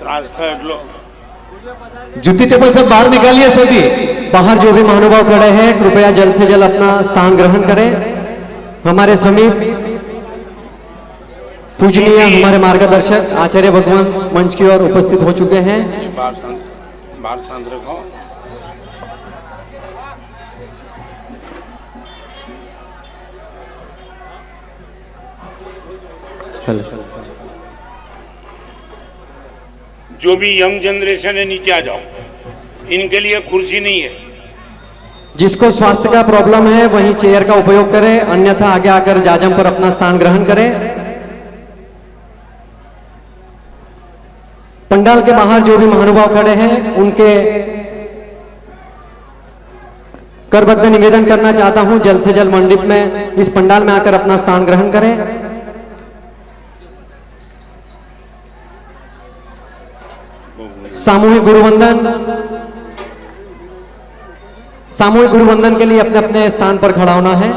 श्राद्ध था अगलो जूती चप्पल सब बाहर निकालिए सभी। बाहर जो भी महानुभाव खड़े हैं कृपया जल्द से जल्द अपना स्थान ग्रहण करें। हमारे समीप पूजनीय हमारे मार्गदर्शक आचार्य भगवान मंच की ओर उपस्थित हो चुके हैं। बार शांत रखो। जो भी यंग जनरेशन है नीचे आ जाओ, इनके लिए कुर्सी नहीं है। जिसको स्वास्थ्य का प्रॉब्लम है वही चेयर का उपयोग करें, अन्यथा आगे आकर जाजम पर अपना स्थान ग्रहण करें। पंडाल के बाहर जो भी महानुभाव खड़े हैं उनके करबद्ध निवेदन करना चाहता हूं जल्द से जल्द मंडप में इस पंडाल में आकर अपना स्थान ग्रहण करें। सामूहिक गुरुवंदन के लिए अपने अपने स्थान पर खड़ा होना है।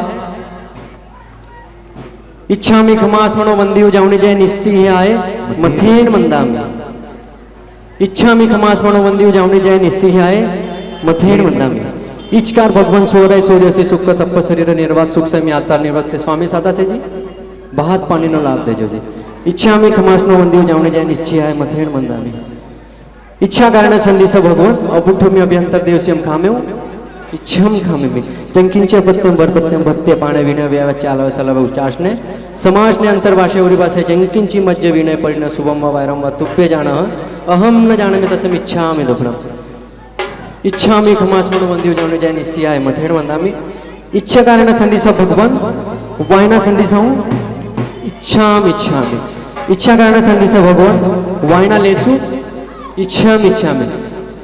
इच्छा में खमास मनो बंदी उजावनी जय निस्सी आए मथेन मंदाम। इच्छा में खमास मनो बंदी उजावनी जय निस्सी आए मथेन मंदाम। इचकार भगवान सोरय सोदेसी सुख का तप शरीर निर्वात सुख से आता निर्वत्ते। स्वामी सादा से जी बहुत पानी नो लाभ देजो जी। इच्छा में खमास नो बंदी उजावनी जय निश्चय आए मथेन मंदामी। इच्छा कारण संधि से भगवान अबुठो में अभ्यंतर देवस्यम खामे इच्छम खामे में जंकिंचे पत्यम वरपत्यम भत्ते पाणे विनय व्यव चालव सलव उच्चासने समासने अंतर्भाषे उरी भाषे जंकिंची मज्ज विनय परिण शुभम व वैरम व तुप्य जान अहम न जानमे तस्म इच्छामि दुःखम। इच्छामि खमाचमनो वंदी उजावनी जय निस्सियाय मथेण वंदामि। इच्छा कारण संधि से भगवान वायना संधि से इच्छामि इच्छामि। इच्छा कारण संधि से भगवान वायना लेसु इच्छामि इच्छामि।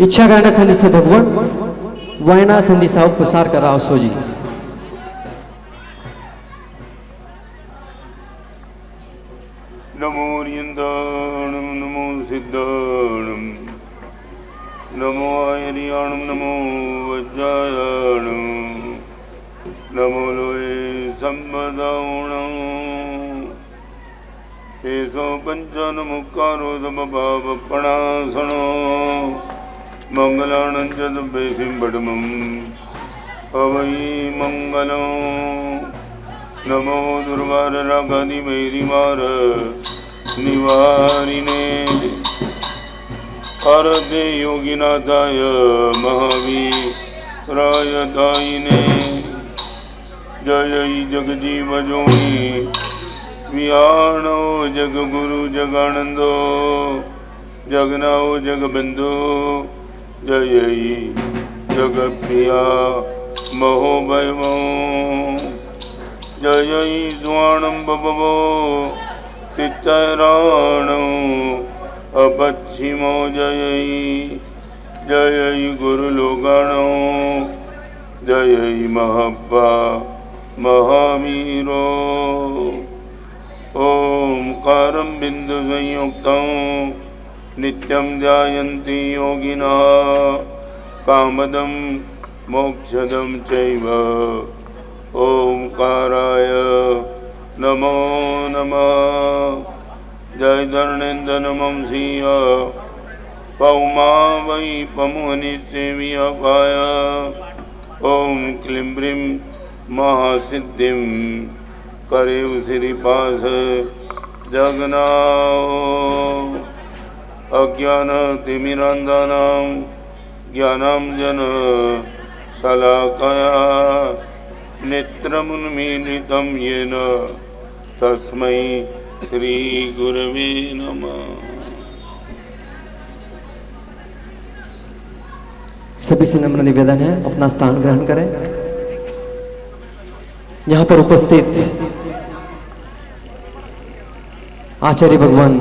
इच्छा कारण संधि से भगवान वायना संधि से प्रसार कराओ सोजी। नमो रियंदाणम नमो सिद्धाणम नमो आयरियाणम नमो वज्रायाणम नमो लोए संपदाणम एसो पंचनमुक्कारो समभावपणासनो मंगलानं च दुर्भेषिं पडमं अवै मंगलं। नमो दुर्वाररागादिवैरिवार निवारिणे हरदे योगिनाथाय महावीराय दायिने। जय जगजीवजोनि वियाणो जगगुरु जगानंदो जगनाओ जगबंधु। जय जगप्रिया महोभयमो। जय स्वाणं बभवो चित्तराणो अपच्छिमो। जय गुरुलोकाणो जय महब्बा महावीरो। ओंकारं बिंदु संयुक्तं नित्यं ध्यायन्ति योगिनः कामदं मोक्षदं चैव। ओंकाराय नमो नमः। जय धरणेन्द्र नमं सिंह पौमा वै पमुनिसेव्यपाय। ओम क्लीं ब्रीं महासिद्धिं करे श्रीपास जगन्नाथ। अज्ञानतिमिरान्धानां ज्ञानाञ्जन शलाकया नेत्रमुन्मीलितं येन तस्मै श्री गुरवे नमः। सभी से नम्र निवेदन है अपना स्थान ग्रहण करें। यहां पर उपस्थित आचार्य भगवान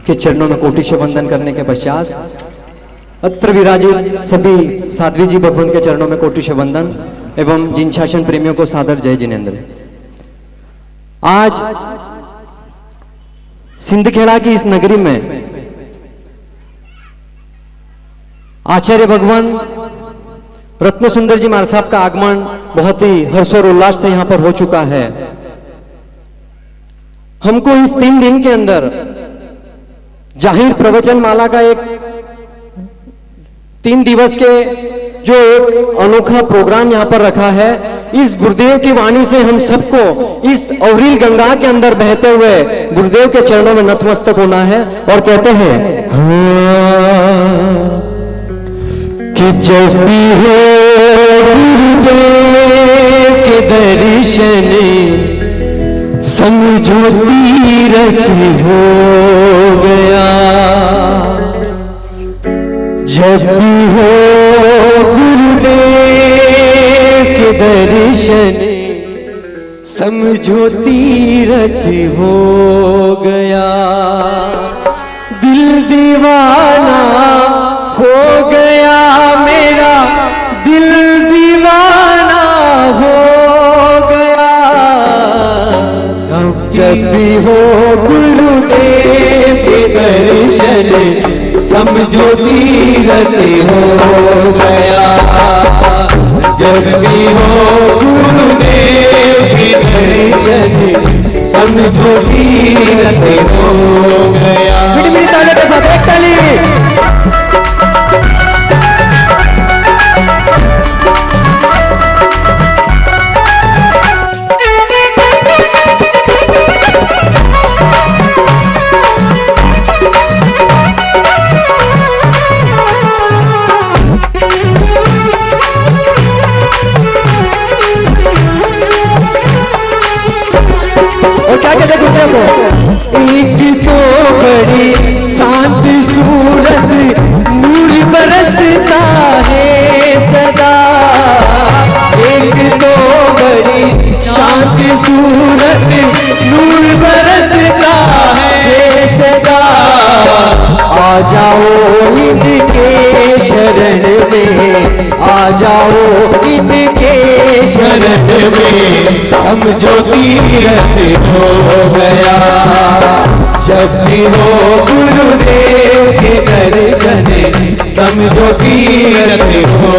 के चरणों में कोटि से वंदन करने के पश्चात अत्र विराजित सभी साध्वी जी भगवान के चरणों में कोटि से वंदन एवं जिन शासन प्रेमियों को सादर जय जिनेन्द्र। आज सिंधखेड़ा की इस नगरी में आचार्य भगवान रत्न सुंदर जी महाराज साहब का आगमन बहुत ही हर्ष और उल्लास से यहां पर हो चुका है। हमको इस 3 दिन के अंदर जाहिर प्रवचन माला का एक 3 दिवस के जो एक अनोखा प्रोग्राम यहाँ पर रखा है, इस गुरुदेव की वाणी से हम सबको इस अवरील गंगा के अंदर बहते हुए गुरुदेव के चरणों में नतमस्तक होना है और कहते हैं कि जब भी हो गुरुदेव के दर्शन समझो तीरथ हो गया। जब भी हो गुरुदेव के दर्शन समझो तीरथ हो गया। दिल दीवाना हो गया मेरा, दिल दीवाना हो गया। जब भी हो गुरुदेव के दर्शन समझो तीरथ हो गया। जब भी हो गुरुदेव के दर्शन समझो तीरथ हो गया। मेरी ताली के साथ एक ताली। और क्या कहते गुरुदेव को? एक तो बड़ी शांत सूरत नूर बरसता है सदा। एक तो बड़ी शांत सूरत नूर बरसता है सदा। आ जाओ इनके शरण में, आ जाओ इनके शरण में समझो तीरथ हो गया। जब भी हो गुरुदेव के दर्शन समझो तीरथ हो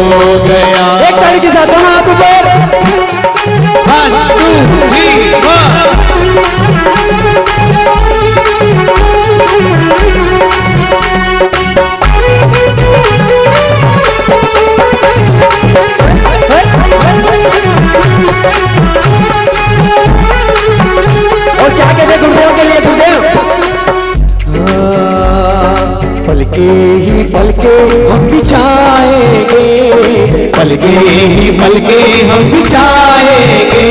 गया। एक ताली के साथ दोनों हाथ ऊपर। 1 2 3 और क्या कहते गुरुदेव के लिए? गुरुदेव पलके ही पलके हम बिछाएंगे, पलके ही पलके हम बिछाएंगे।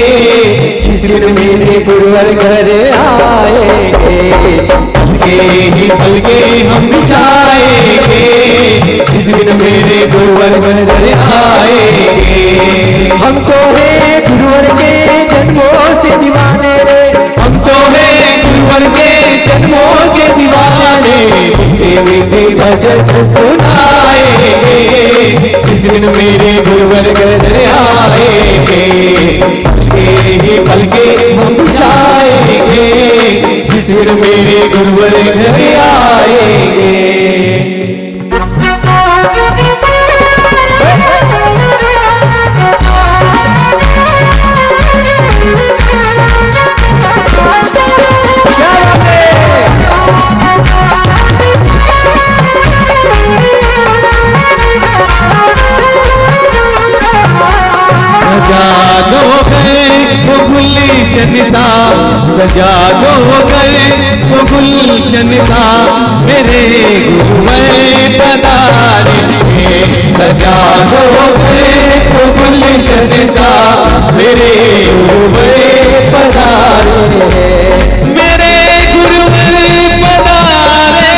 जिस दिन मेरे गुरुवर घर आएंगे, पलके ही पलके हम बिछाएंगे। जिस दिन मेरे गुरुवर घर आएंगे। हम तो है गुरुवर के जन्मों से दीवाने रे, हम तो है गुरुवर के जन्मों से दीवाने। मीठे भजन सुनाएंगे जिस दिन मेरे गुरुवर घर आएंगे। पलके ही पलके हम बिछाएंगे जिस दिन मेरे गुरुवर घर आएंगे। सजा दो वो गुलशन सा, सजा दो वो गुलशन सा मेरे गुरुवर पधारे। सजा दो वो गुलशन सा मेरे गुरुवर पधारे। मेरे गुरुवर पधारे,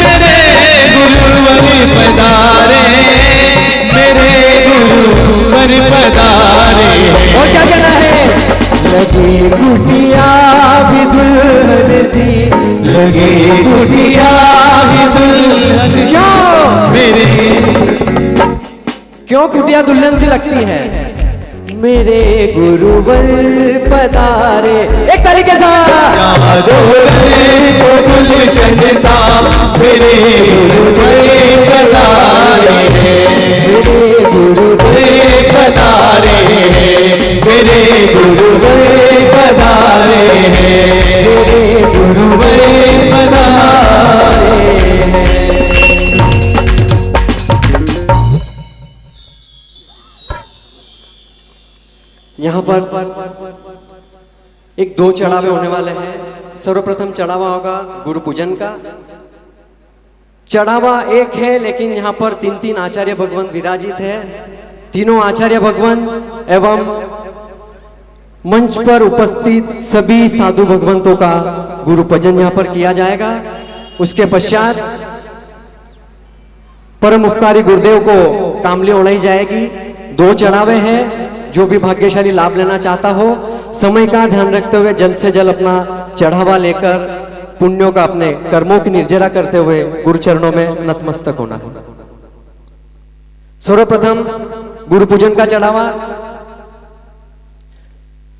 मेरे गुरुवर पधारे, मेरे गुरुवर पधारे। और क्या कहना है? लगे कुटिया भी दुल्हन सी, लगे कुटिया भी दुल्हन। क्यों मेरे, क्यों कुटिया दुल्हन सी लगती है? मेरे गुरुवर पधारे। एक ताली के साथ। गुलशन सा मेरे गुरुवर पधारे, मेरे गुरुवर पधारे, मेरे गुरुवर पधारे, मेरे गुरुवर पधारे। पर एक 2 चढ़ावे होने वाले हैं। सर्वप्रथम चढ़ावा होगा गुरु पूजन का। चढ़ावा एक है, लेकिन यहाँ पर 3 आचार्य भगवंत विराजित है। तीनों आचार्य भगवंत एवं मंच पर उपस्थित सभी साधु भगवंतों का गुरु पूजन यहाँ पर किया जाएगा। उसके पश्चात परम उपकारी गुरुदेव को कामली ओढ़ाई जाएगी। 2 चढ़ावे हैं। जो भी भाग्यशाली लाभ लेना चाहता हो, समय का ध्यान रखते हुए जल्द से जल्द अपना चढ़ावा लेकर पुण्यों का, अपने कर्मों की निर्जरा करते हुए गुरु चरणों में नतमस्तक होना है। सर्वप्रथम गुरु पूजन का चढ़ावा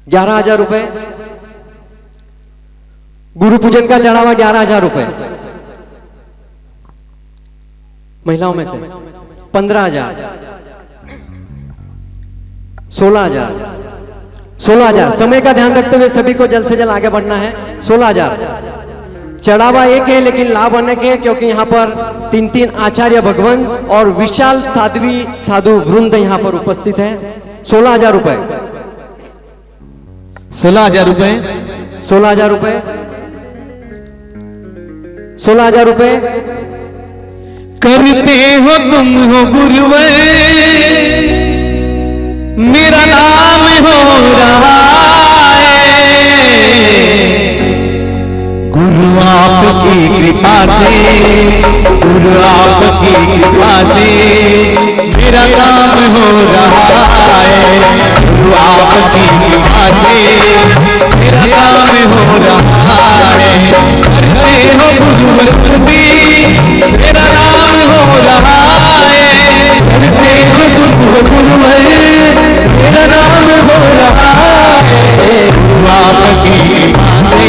11,000 रुपए। गुरु पूजन का चढ़ावा 11,000 रुपए। महिलाओं में से 15,000, 16,000, 16,000। समय का ध्यान रखते हुए सभी को जल्द से जल्द आगे बढ़ना है। 16,000। चढ़ावा एक है, लेकिन लाभ अनेक है, क्योंकि यहाँ पर 3 आचार्य भगवान और विशाल साध्वी साधु वृंद यहाँ पर उपस्थित है। 16,000 रुपए। 16,000 रुपए। 16,000 रुपए। 16,000 रुपए। करते हो तुम हो गुरुवर, मेरा नाम हो रहा है। गुरु आपकी कृपा से, गुरु आपकी कृपा से मेरा नाम हो रहा है। गुरु आपकी कृपा से मेरा नाम हो रहा है। करते हो गुरुवर मेरा नाम हो रहा है। करते हो गुरुवर मेरा नाम हो रहा है। गुरु आपकी कृपा से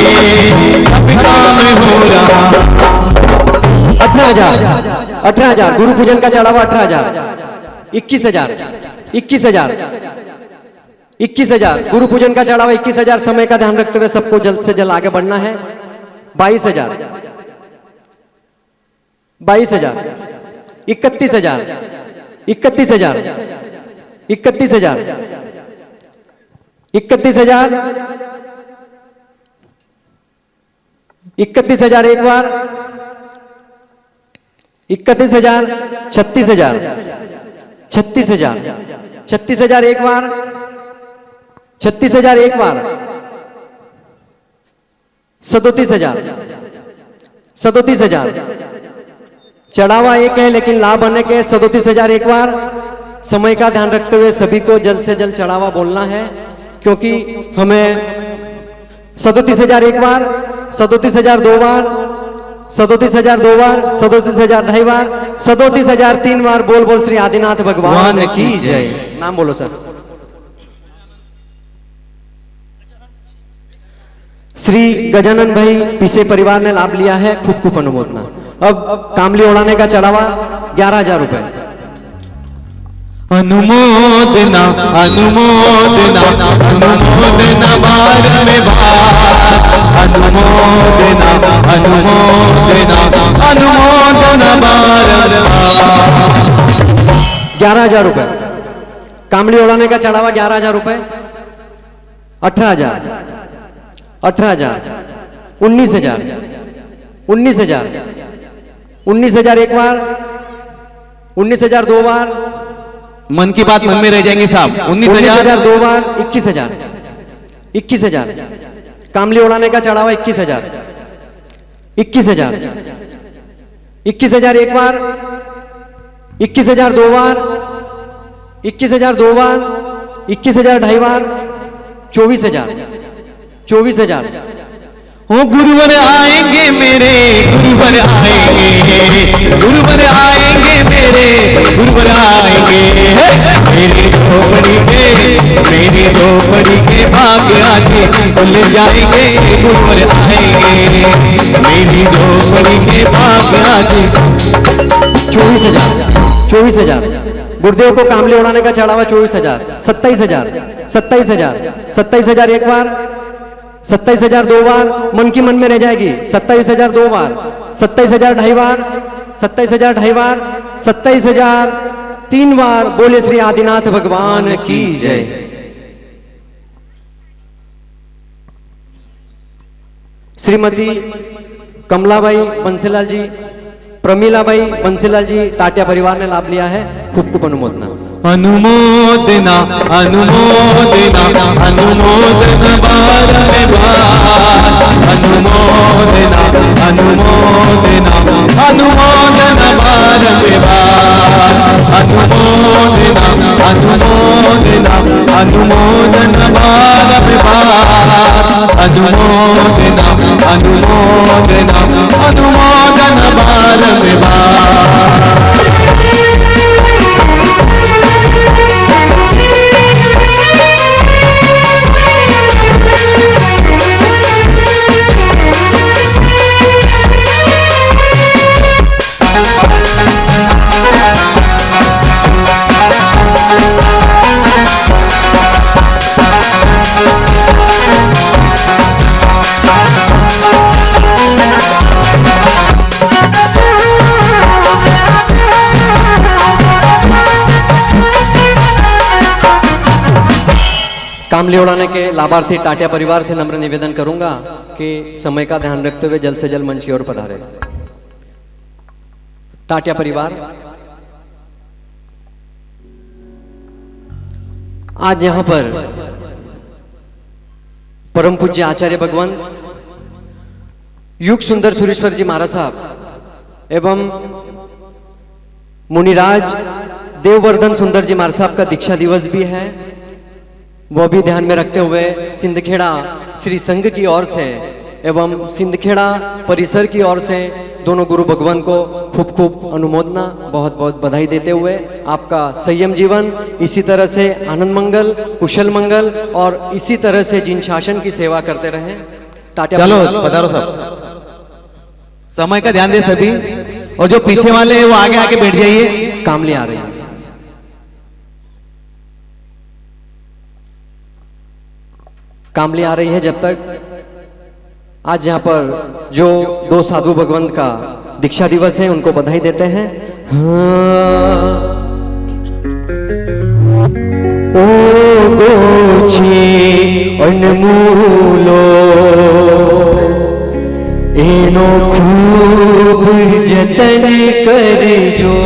अब काम हो रहा। 18,000। 18,000। गुरु पूजन का चढ़ावा 18,000। 21,000। 21,000। 21,000। गुरु पूजन का चढ़ावा 21,000। समय का ध्यान रखते हुए सबको जल्द से जल्द आगे बढ़ना है। 22,000। 22,000। 31,000। 31,000। 31,000। 31,000। 31,000 एक बार। 31,000। 36,000। 36,000। 36,000 एक बार। 36,000 एक बार। 37,000। 37,000। चढ़ावा एक है, लेकिन लाभ अनेक है। 37,000 एक बार। समय का ध्यान रखते हुए सभी को जल्द से जल्द चढ़ावा बोलना है, क्योंकि हमें 37,000 एक बार, 37,000 2 बार, 37,000 2 बार, 37,000 2.5 बार, 37,000 3 बार। बोल बोल श्री आदिनाथ भगवान की जय। नाम बोलो सर। श्री गजानन भाई पीछे परिवार ने लाभ लिया है, खूब खूब अनुमोदना। अब कामली उड़ाने का चढ़ावा 11,000 रुपए। अनुमोदना अनुमोदना अनुमोदना बार में बार। अनुमोदना अनुमोदना अनुमोदना बार। 11,000 रुपए। कामली उड़ाने का चढ़ावा 11,000 रुपए। 18,000। 18,000। 19,000। 19,000। 19,000 एक बार। 19,000 2 बार। मन की बात मन में रह जाएंगे साहब। 19,000 2 बार। 21,000। 21,000। कामली उड़ाने का चढ़ावा 21,000। 21,000। 21,000 एक बार। 21,000 2 बार। 21,000 2 बार। 21,000 2.5 बार। 24,000। 24,000। ओ गुरुवर आएंगे मेरे, गुरुवर आएंगे, गुरुवर आएंगे मेरे, गुरुवर आएंगे। मेरी झोपड़ी के भाग आके खुल जाएंगे। गुरुवर आएंगे मेरी झोपड़ी के भाग आके। 24,000। 24,000। गुरुदेव को कामली उड़ाने का चढ़ावा 24,000। 27,000। 27,000। 27,000 एक बार। 27,000 2 बार। मन की मन में रह जाएगी। 27,000 2 बार। 27,000 2.5 बार। 27,000 2.5 बार। 27,000 3 बार। बोले श्री आदिनाथ भगवान की जय। श्रीमती कमलाबाई बंसीलाल जी, प्रमीलाबाई बंसीलाल जी टाटिया परिवार ने लाभ लिया है। खूब खूब अनुमोदना। अनुमोदना अनुमोदना अनुमोदना बार में बार, अनुमोदना अनुमोदना अनुमोदना बार में बार, अनुमोदना अनुमोदना अनुमोदना बार में बार, अनुमोदना अनुमोदना अनुमोदना बार में बार। कामली उड़ाने के लाभार्थी टाटिया परिवार से नम्र निवेदन करूंगा कि समय का ध्यान रखते हुए जल्द से जल्द मंच की ओर पधारे। टाटिया परिवार आज यहां पर परम पूज्य आचार्य भगवंत युग सुंदर सुरेश्वर जी महाराज साहब एवं मुनिराज देववर्धन सुंदर जी महाराज साहब का दीक्षा दिवस भी है, वो भी ध्यान में रखते हुए सिंदखेड़ा श्री संघ की ओर से एवं सिंदखेड़ा परिसर की ओर से दोनों गुरु भगवान को खूब खूब अनुमोदना, बहुत बहुत बधाई देते हुए आपका संयम जीवन इसी तरह से आनंद मंगल, कुशल मंगल और इसी तरह से जिन शासन की सेवा करते रहे। टाटा चलो पधारो साहब, समय का ध्यान दे सभी, और जो पीछे वाले हैं वो आगे आके बैठ जाइए। कामली आ रही है। कामली आ रही है जब तक आज यहाँ पर जो दो साधु भगवंत का दीक्षा दिवस है उनको बधाई देते हैं। हाँ। ओ गोछे अनमूलो एनो खूब जतन करजो,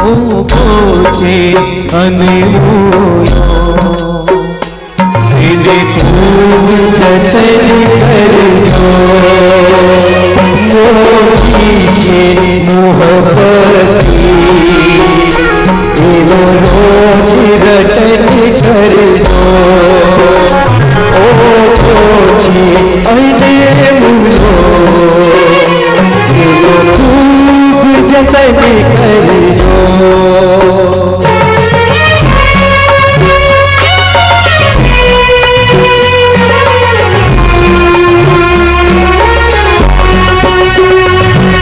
ओ गोछे अनमूलो खूब जतन करजो, मोतीछे मोहब्बती एनो रोज रटन करजो, ओ गोछे अनमूलो एनो खूब जतन करजो।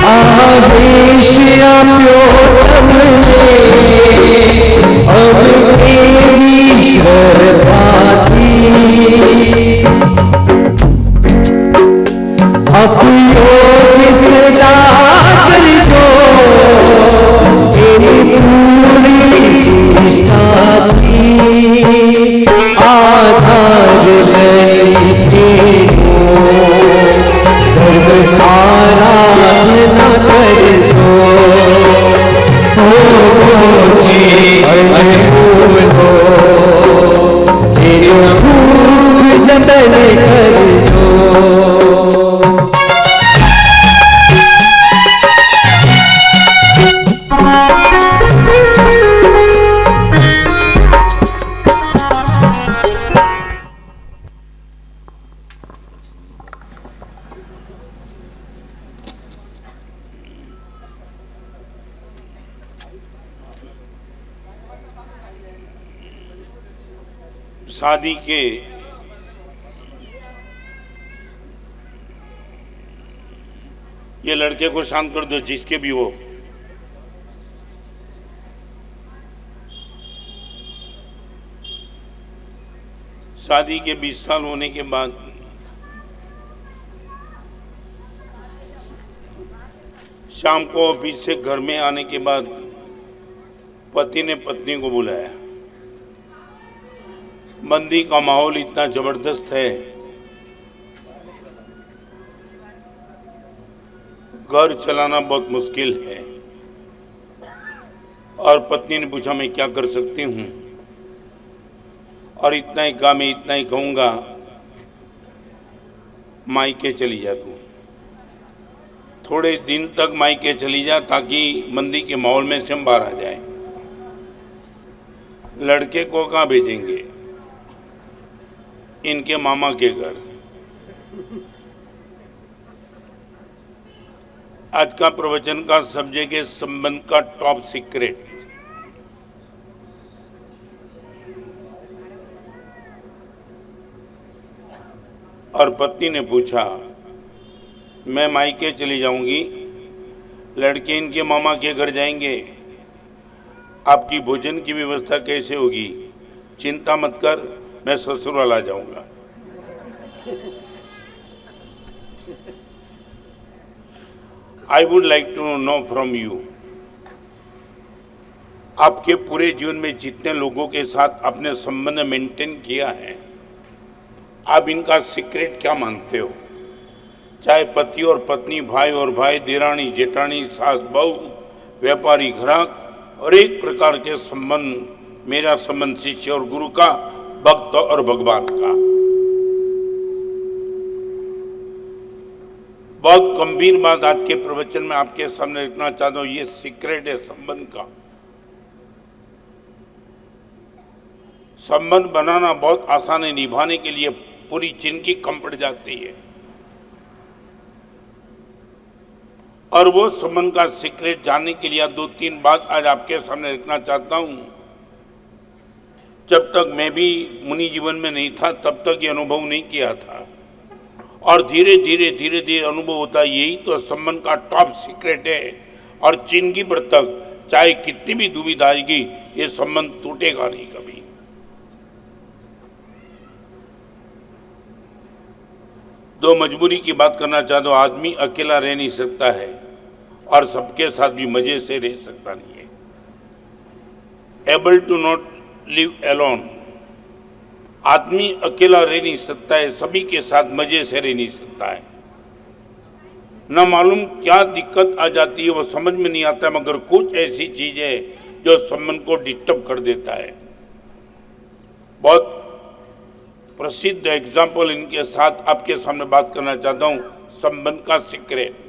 आवेश आप्यो तमने अब तेरी शर्फाती, अपयोग सदा करजो एनी पूरी निष्ठा थी, आधार लई आराधना करजो, ओ गोछे अनमूलो एनो खूब जतन करजो। शादी के ये लड़के को शांत कर दो, जिसके भी हो। शादी के 20 साल होने के बाद शाम को ऑफिस से घर में आने के बाद पति ने पत्नी को बुलाया। मंदी का माहौल इतना जबरदस्त है घर चलाना बहुत मुश्किल है। और पत्नी ने पूछा मैं क्या कर सकती हूँ, और इतना ही कहा, मैं इतना ही कहूँगा, मायके चली जा तू, थोड़े दिन तक मायके चली जा ताकि मंदी के माहौल में से हम बाहर आ जाए। लड़के को कहाँ भेजेंगे? इनके मामा के घर। आज का प्रवचन का सब्जेक्ट है संबंध का टॉप सीक्रेट। और पत्नी ने पूछा मैं मायके चली जाऊंगी, लड़के इनके मामा के घर जाएंगे, आपकी भोजन की व्यवस्था कैसे होगी? चिंता मत कर, मैं ससुराल आ जाऊंगा। I would like to know from you, आपके पूरे जीवन में जितने लोगों के साथ आपने संबंध मेंटेन किया है, आप इनका सीक्रेट क्या मानते हो? चाहे पति और पत्नी, भाई और भाई, देरानी जेठानी, सास बहू, व्यापारी ग्राहक, और एक प्रकार के संबंध, मेरा संबंध शिष्य और गुरु का, भक्त और भगवान का। बहुत गंभीर बात आज के प्रवचन में आपके सामने रखना चाहता हूं, ये सीक्रेट है संबंध का। संबंध बनाना बहुत आसान है, निभाने के लिए पूरी जिंदगी कम पड़ जाती है। और वो संबंध का सीक्रेट जानने के लिए 2-3 बात आज आपके सामने रखना चाहता हूं। जब तक मैं भी मुनि जीवन में नहीं था तब तक ये अनुभव नहीं किया था, और धीरे धीरे अनुभव होता है। यही तो संबंध का टॉप सीक्रेट है। और जिंदगी भर तक चाहे कितनी भी दुविधा आएगी, ये संबंध टूटेगा नहीं कभी। दो मजबूरी की बात करना चाहता हूं। आदमी अकेला रह नहीं सकता है, और सबके साथ भी मजे से रह सकता नहीं है। Able to not live alone, आदमी अकेला रह नहीं सकता है, सभी के साथ मजे से रह नहीं सकता है। न मालूम क्या दिक्कत आ जाती है वो समझ में नहीं आता, मगर कुछ ऐसी चीज है जो संबंध को डिस्टर्ब कर देता है। बहुत प्रसिद्ध एग्जाम्पल इनके साथ आपके सामने बात करना चाहता हूं, संबंध का सीक्रेट।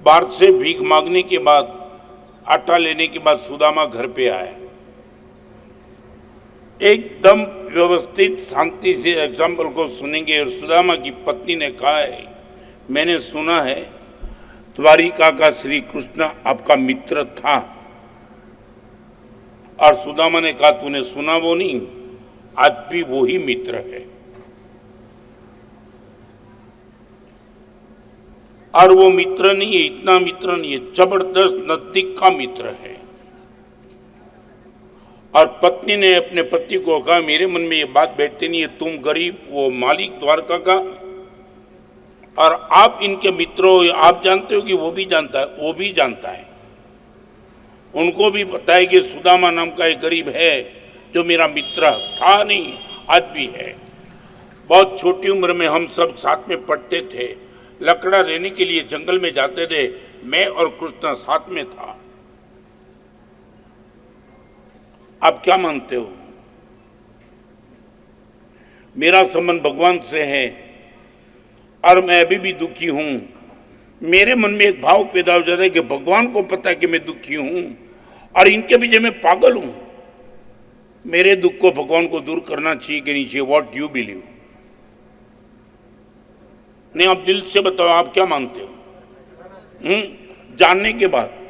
बाहर से भीख मांगने के बाद, आटा लेने के बाद सुदामा घर पे आया। एकदम व्यवस्थित शांति से एग्जाम्पल को सुनेंगे। और सुदामा की पत्नी ने कहा है, मैंने सुना है द्वारिका का श्री कृष्ण आपका मित्र था। और सुदामा ने कहा, तूने सुना वो नहीं, आज भी वो ही मित्र है। और वो मित्र नहीं है, इतना मित्र नहीं है, जबरदस्त नजदीक का मित्र है। और पत्नी ने अपने पति को कहा, मेरे मन में ये बात बैठती नहीं है, तुम गरीब, वो मालिक द्वारका का, और आप इनके मित्र हो। आप जानते हो कि वो भी जानता है? वो भी जानता है। उनको भी पता है कि सुदामा नाम का एक गरीब है जो मेरा मित्र था, नहीं आज भी है। बहुत छोटी उम्र में हम सब साथ में पढ़ते थे, लकड़ा लेने के लिए जंगल में जाते थे, मैं और कृष्ण साथ में था। आप क्या मानते हो? मेरा संबंध भगवान से है, और मैं अभी भी दुखी हूं। मेरे मन में एक भाव पैदा हो जाता है कि भगवान को पता है कि मैं दुखी हूं, और इनके पीछे मैं पागल हूं। मेरे दुख को भगवान को दूर करना चाहिए कि नहीं चाहिए? What you believe? नहीं, आप दिल से बताओ, आप क्या मानते हो? जानने के बाद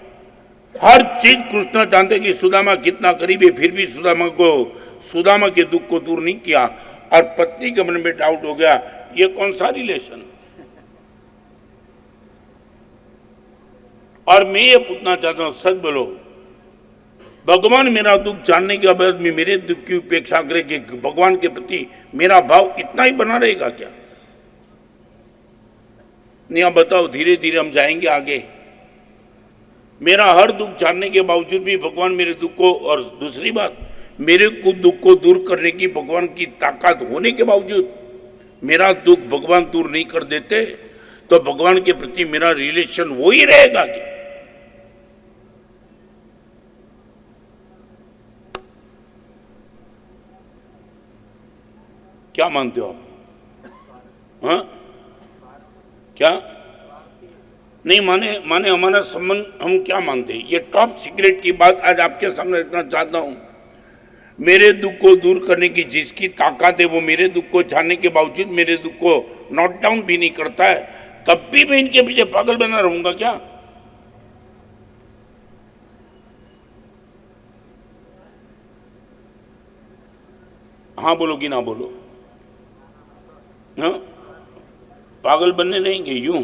हर चीज कृष्ण जानते कि सुदामा कितना करीब है, फिर भी सुदामा के दुख को दूर नहीं किया। और पत्नी के मन में डाउट हो गया, ये कौन सा रिलेशन? और मैं ये पूछना चाहता हूं, सच बोलो, भगवान मेरा दुख जानने के बाद में मेरे दुख की उपेक्षा करे कि भगवान के प्रति मेरा भाव इतना ही बना रहेगा क्या? नहीं, आप बताओ, धीरे धीरे हम जाएंगे आगे। मेरा हर दुख जानने के बावजूद भी भगवान मेरे दुख को, और दूसरी बात, मेरे को दुख को दूर करने की भगवान की ताकत होने के बावजूद मेरा दुख भगवान दूर नहीं कर देते तो भगवान के प्रति मेरा रिलेशन वो ही रहेगा कि क्या मानते हो आप? हाँ, क्या नहीं माने हमारा संबंध हम क्या मानते हैं? ये टॉप सीक्रेट की बात आज आपके सामने रखना चाहता हूं। मेरे दुख को दूर करने की जिसकी ताकत है वो मेरे दुख को जानने के बावजूद मेरे दुख को नोट डाउन भी नहीं करता है, तब भी मैं इनके पीछे पागल बना रहूंगा क्या? हाँ बोलो कि ना बोलो? हाँ, पागल बनने रहेंगे यूं?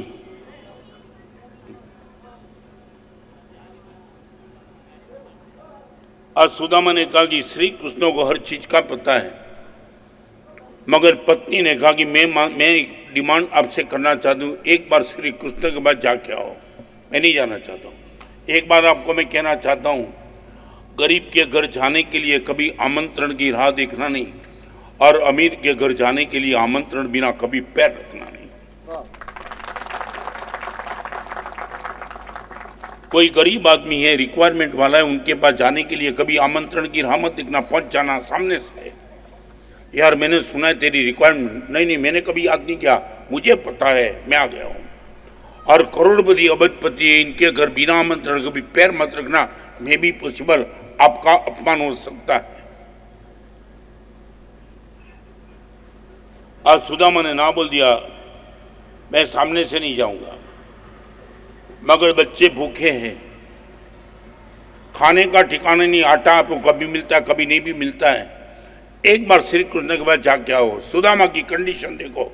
आज सुदामा ने कहा कि श्री कृष्ण को हर चीज का पता है, मगर पत्नी ने कहा कि मैं डिमांड आपसे करना चाहती हूँ, एक बार श्री कृष्ण के पास जाके आओ। मैं नहीं जाना चाहता हूँ। एक बार आपको मैं कहना चाहता हूँ, गरीब के घर जाने के लिए कभी आमंत्रण की राह देखना नहीं, और अमीर के घर जाने के लिए आमंत्रण बिना कभी पैर रखना नहीं। कोई गरीब आदमी है, रिक्वायरमेंट वाला है, उनके पास जाने के लिए कभी आमंत्रण की राह मत देखना, पहुंच जाना सामने से। यार मैंने सुना है तेरी रिक्वायरमेंट, नहीं मैंने कभी याद नहीं किया, मुझे पता है, मैं आ गया हूँ। और करोड़पति अबजपति है, इनके घर बिना आमंत्रण कभी पैर मत रखना, मे भी पॉसिबल आपका अपमान हो सकता है। आज सुदामा ने ना बोल दिया, मैं सामने से नहीं जाऊंगा, मगर बच्चे भूखे हैं, खाने का ठिकाना नहीं, आटा आपको कभी मिलता है कभी नहीं भी मिलता है, एक बार श्री कृष्ण के पास जाके आओ। सुदामा की कंडीशन देखो।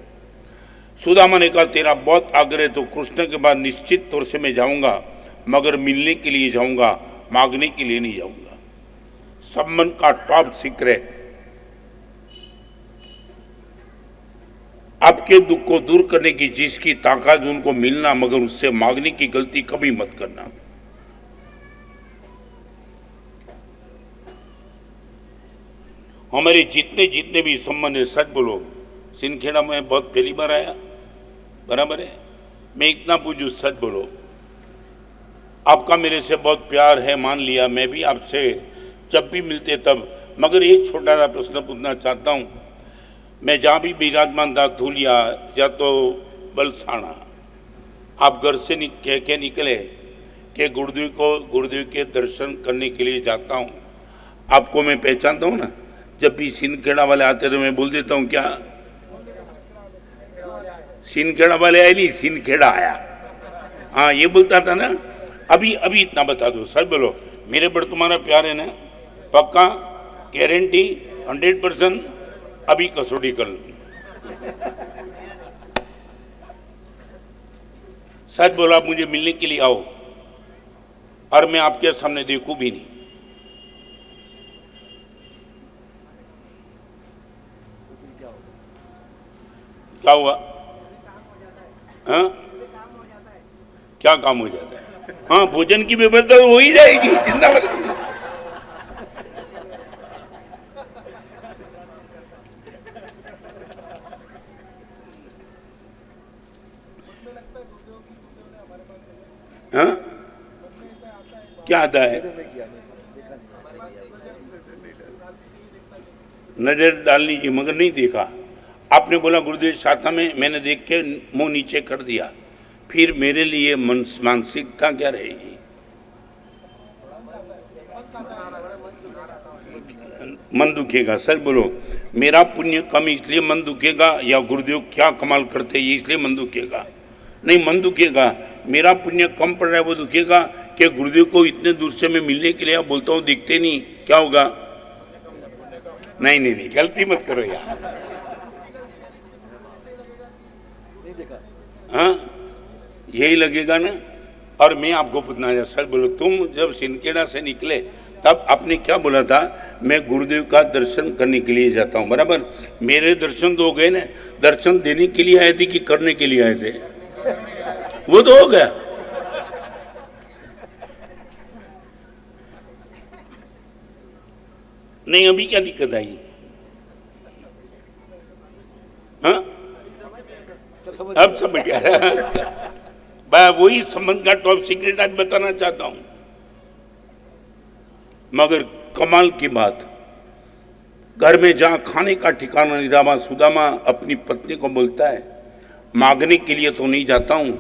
सुदामा ने कहा तेरा बहुत आग्रह तो कृष्ण के पास निश्चित तौर से मैं जाऊंगा, मगर मिलने के लिए जाऊंगा, मांगने के लिए नहीं जाऊंगा। संबंध का टॉप सीक्रेट, आपके दुख को दूर करने की जिसकी ताकत उनको मिलना, मगर उससे मांगने की गलती कभी मत करना। हमारे जितने भी संबंध है, सच बोलो, सिंदखेड़ा में बहुत पहली बार आया, बराबर है, मैं इतना पूछूं, सच बोलो, आपका मेरे से बहुत प्यार है, मान लिया, मैं भी आपसे जब भी मिलते तब, मगर एक छोटा सा प्रश्न पूछना चाहता हूं, मैं जहाँ भी विराजमान था, धूलिया या तो बलसाना, आप घर से कह के निकले कि गुरुदेव के दर्शन करने के लिए जाता हूँ, आपको मैं पहचानता हूँ ना? जब भी सिंदखेड़ा वाले आते तो मैं बोल देता हूँ क्या, सिंदखेड़ा वाले आए नहीं, सिंदखेड़ा आया, हाँ ये बोलता था ना। अभी इतना बता दो, सच बोलो, मेरे पर तुम्हारा प्यार है ना? पक्का, गारंटी, 100%? अभी कसौटी कर लो, सच बोलो, आप मुझे मिलने के लिए आओ और मैं आपके सामने देखूं भी नहीं। क्या हुआ? हाँ, क्या काम हो जाता है? हाँ, भोजन की व्यवस्था हो ही जाएगी, चिंता मत करो। हाँ, क्या आता है? नजर डालनी चाहिए, मगर नहीं देखा। आपने बोला गुरुदेव शाखा में, मैंने देख के मुंह नीचे कर दिया, फिर मेरे लिए मानसिकता क्या रहेगी? मन दुखेगा, सच बोलो, मेरा पुण्य कम इसलिए मन दुखेगा, या गुरुदेव क्या कमाल करते ये इसलिए मन दुखेगा? नहीं, मन दुखेगा, मेरा पुण्य कम पड़ रहा है वो दुखेगा कि गुरुदेव को इतने दूर से मैं मिलने के लिए बोलता हूँ, दिखते नहीं, क्या होगा? नहीं, गलती मत करो यार। हाँ, यही लगेगा ना। और मैं आपको पूछना है, सर बोलो, तुम जब सिंदखेड़ा से निकले तब आपने क्या बोला था? मैं गुरुदेव का दर्शन करने के लिए जाता हूँ, बराबर? मेरे दर्शन तो हो गए ना, दर्शन देने के लिए आए थे कि करने के लिए आए थे? वो तो हो गया। नहीं, अभी क्या दिक्कत आई? हाँ, अब समझ गया। मैं वही संबंध का टॉप सीक्रेट आज बताना चाहता हूं। मगर कमाल की बात, घर में जहां खाने का ठिकाना नहीं रहा, सुदामा अपनी पत्नी को बोलता है, मांगने के लिए तो नहीं जाता हूं,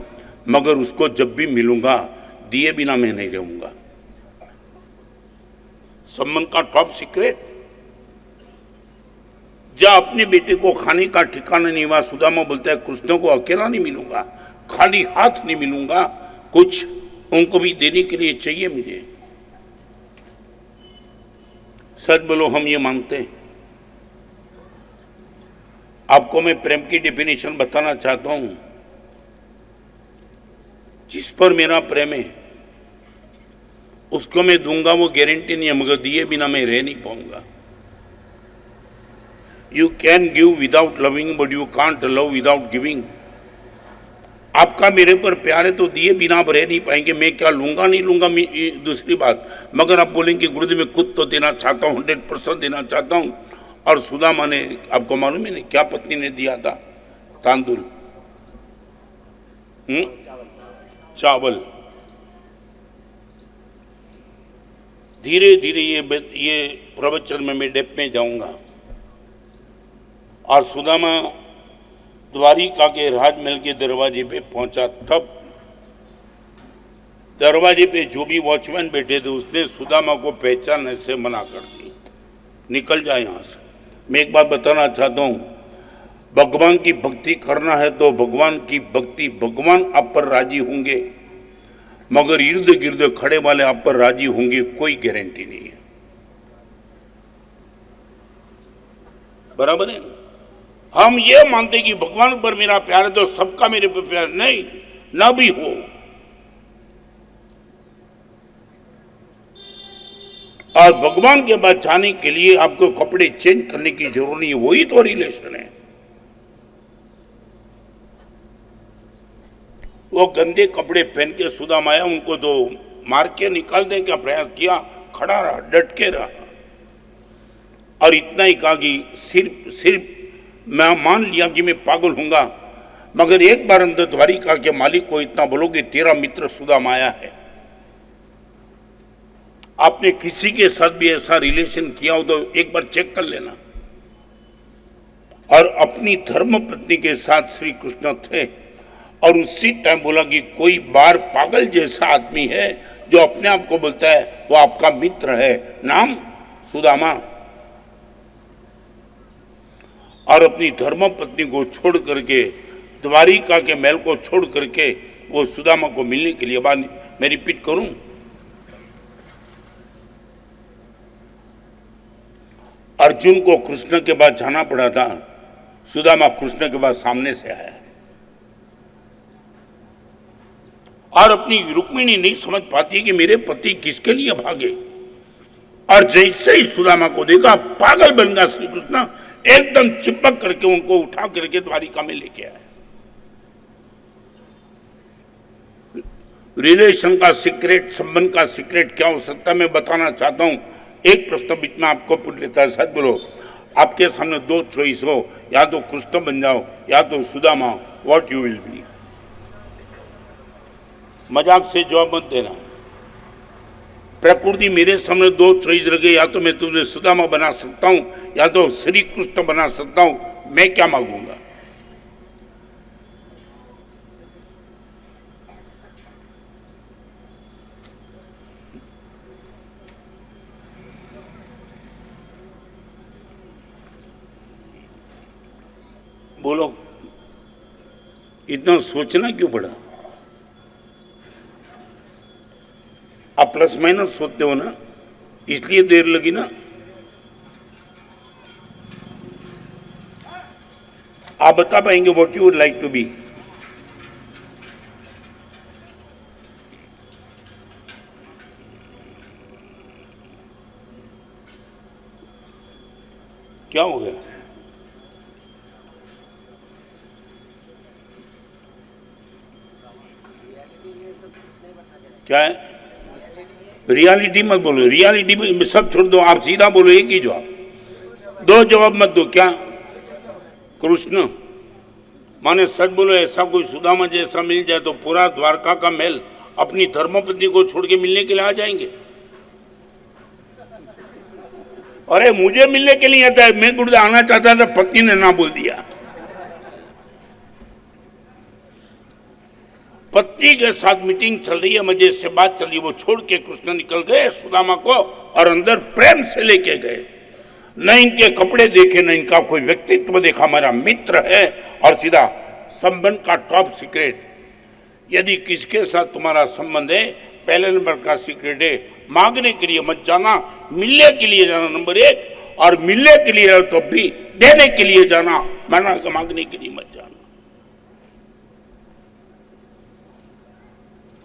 मगर उसको जब भी मिलूंगा दिए बिना मैं नहीं रहूंगा। संबंध का टॉप सीक्रेट। जहां अपने बेटे को खाने का ठिकाना नहीं, वहां सुदामा बोलता है, कृष्ण को अकेला नहीं मिलूंगा, खाली हाथ नहीं मिलूंगा, कुछ उनको भी देने के लिए चाहिए मुझे। सच बोलो, हम ये मानते हैं? आपको मैं प्रेम की डेफिनेशन बताना चाहता हूं। जिस पर मेरा प्रेम है उसको मैं दूंगा, वो गारंटी नहीं है, मगर दिए बिना मैं रह नहीं पाऊंगा। You can give without loving, but you can't love without giving. आपका मेरे पर प्यार है तो दिए बिना आप रह नहीं पाएंगे। मैं क्या लूंगा नहीं लूंगा दूसरी बात, मगर आप बोलेंगे गुरुदेव मैं खुद तो देना चाहता हूं, 100% देना चाहता हूं। और सुदामा ने, आपको मालूम है क्या पत्नी ने दिया था? तांदुल, चावल। धीरे धीरे ये प्रवचन में मैं डेप में जाऊंगा। और सुदामा द्वारिका के राजमहल के दरवाजे पे पहुंचा, तब दरवाजे पे जो भी वॉचमैन बैठे थे उसने सुदामा को पहचानने से मना कर दी, निकल जाए यहां से। मैं एक बात बताना चाहता हूं, भगवान की भक्ति करना है तो भगवान की भक्ति, भगवान आप पर राजी होंगे, मगर इर्द गिर्द खड़े वाले आप पर राजी होंगे कोई गारंटी नहीं है। बराबर है? हम ये मानते कि भगवान पर मेरा प्यार है तो सबका मेरे पर प्यार, नहीं, ना भी हो। और भगवान के पास जाने के लिए आपको कपड़े चेंज करने की जरूरत नहीं है, वही तो रिलेशन है। वो गंदे कपड़े पहन के सुदामा आया, उनको तो मार के निकालने का प्रयास किया, खड़ा रहा, डट के रहा, और इतना ही कहा कि सिर्फ मैं मान लिया कि मैं पागल हूंगा, मगर एक बार अंदर द्वारिका के मालिक को इतना बोलो कि तेरा मित्र सुदामा आया है। आपने किसी के साथ भी ऐसा रिलेशन किया हो तो एक बार चेक कर लेना। और अपनी धर्म पत्नी के साथ श्री कृष्ण थे, और उसी टाइम बोला कि कोई बार पागल जैसा आदमी है जो अपने आप को बोलता है वो आपका मित्र है, नाम सुदामा। और अपनी धर्म पत्नी को छोड़ करके, द्वारिका के महल को छोड़ करके वो सुदामा को मिलने के लिए, बात मैं रिपीट करूं, अर्जुन को कृष्ण के पास जाना पड़ा था, सुदामा कृष्ण के पास सामने से आया। और अपनी रुक्मिणी नहीं समझ पाती कि मेरे पति किसके लिए भागे, और जैसे ही सुदामा को देखा पागल बन गया श्री कृष्ण, एकदम चिपक करके उनको उठा करके द्वारिका में लेके आया। रिलेशन का सीक्रेट, संबंध का सीक्रेट क्या हो सकता है मैं बताना चाहता हूं। एक प्रश्न बीच में आपको पूछ लेता है, सच बोलो, आपके सामने दो चॉइस हो, या तो कृष्ण बन जाओ या तो Sudama, what you will be? मजाक से जवाब मत देना। प्रकृति मेरे सामने दो चॉइस रखे, या तो मैं तुझे सुदामा बना सकता हूं या तो श्री कृष्ण बना सकता हूं, मैं क्या मांगूंगा? बोलो, इतना सोचना क्यों पड़ा? आप प्लस माइनस सोचते हो ना, इसलिए देर लगी ना। आप बता पाएंगे what you would like to be? क्या हो गया? क्या है? रियलिटी मत बोलो, रियलिटी में सब छोड़ दो, आप सीधा बोलो एक ही जवाब, दो जवाब मत दो। क्या कृष्ण माने सच बोलो, ऐसा कोई सुदामा जैसा मिल जाए तो पूरा द्वारका का महल अपनी धर्मपत्नी को छोड़ के मिलने के लिए आ जाएंगे? अरे मुझे मिलने के लिए आता है, मैं गुरुदेव आना चाहता था, पत्नी ने ना बोल दिया। पत्नी के साथ मीटिंग चल रही है, मजे से बात चल रही है, वो छोड़ के कृष्ण निकल गए सुदामा को और अंदर प्रेम से लेके गए। न इनके कपड़े देखे, न इनका कोई व्यक्तित्व देखा, हमारा मित्र है, और सीधा संबंध का टॉप सीक्रेट। यदि किसके साथ तुम्हारा संबंध है, पहले नंबर का सीक्रेट है, मांगने के लिए मत जाना, मिलने के लिए जाना नंबर एक, और मिलने के लिए तो भी देने के लिए जाना, मांगने के लिए मत जाना।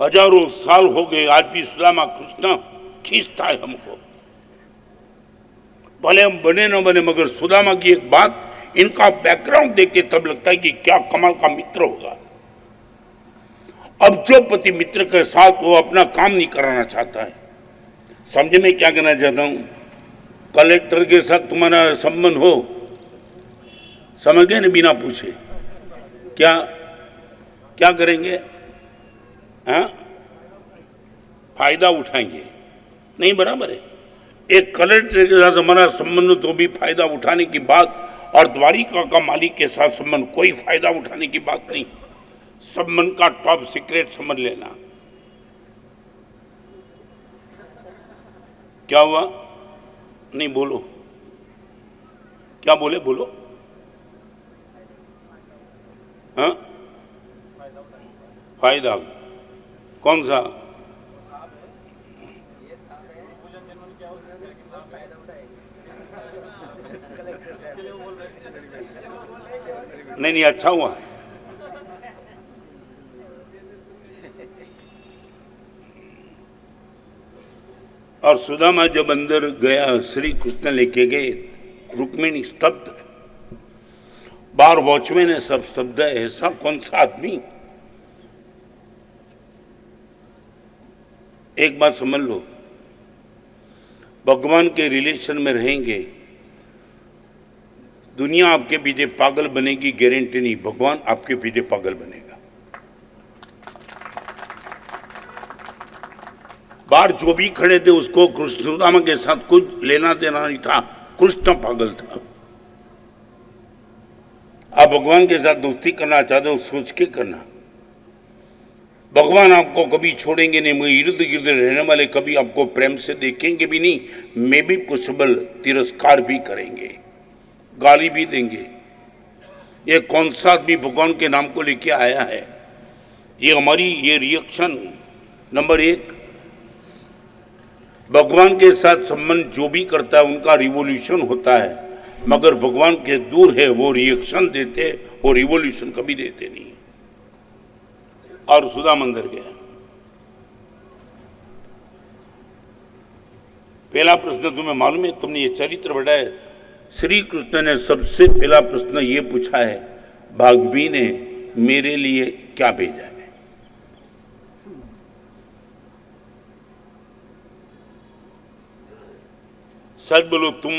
हजारों साल हो गए, आज भी सुदामा कृष्ण खींचता है हमको, भले हम बने न बने, मगर सुदामा की एक बात, इनका बैकग्राउंड देख के तब लगता है कि क्या कमाल का मित्र होगा। अब जो पति मित्र के साथ वो अपना काम नहीं कराना चाहता है, समझे मैं क्या कहना चाहता हूं? कलेक्टर के साथ तुम्हारा संबंध हो, समझ गए ना, बिना पूछे क्या क्या करेंगे? हाँ, फायदा उठाएंगे, नहीं बराबर है। एक कलेक्टर के साथ हमारा संबंध तो भी फायदा उठाने की बात, और द्वारिका का मालिक के साथ संबंध कोई फायदा उठाने की बात नहीं, संबंध का टॉप सीक्रेट समझ लेना। क्या हुआ? नहीं बोलो, क्या बोले? बोलो। हाँ, फायदा कौन सा? नहीं नहीं, अच्छा हुआ। और सुदामा जब अंदर गया, श्री कृष्ण लेके गए, रुक्मिणी स्तब्ध, बार वॉचमैन है, सब स्तब्ध है। ऐसा कौन सा आदमी? एक बात समझ लो, भगवान के रिलेशन में रहेंगे, दुनिया आपके पीछे पागल बनेगी, गारंटी नहीं, भगवान आपके पीछे पागल बनेगा। बाहर जो भी खड़े थे उसको कृष्ण सुदामा के साथ कुछ लेना देना नहीं था, कृष्ण पागल था। आप भगवान के साथ दोस्ती करना चाहते हो, सोच के करना। भगवान आपको कभी छोड़ेंगे नहीं, मगर इर्द गिर्द रहने वाले कभी आपको प्रेम से देखेंगे भी नहीं, मे भी पॉसिबल तिरस्कार भी करेंगे, गाली भी देंगे। ये कौन सा आदमी भगवान के नाम को लेके आया है? ये हमारी ये रिएक्शन नंबर एक। भगवान के साथ संबंध जो भी करता है उनका रिवॉल्यूशन होता है, मगर भगवान के दूर है वो रिएक्शन देते, वो रिवॉल्यूशन कभी देते नहीं। और सुदामा अंदर गया। पहला प्रश्न तुम्हें मालूम है, तुमने ये चरित्र बढ़ाया, श्री कृष्ण ने सबसे पहला प्रश्न ये पूछा है, भागवी ने मेरे लिए क्या भेजा है? सच बोलो तुम,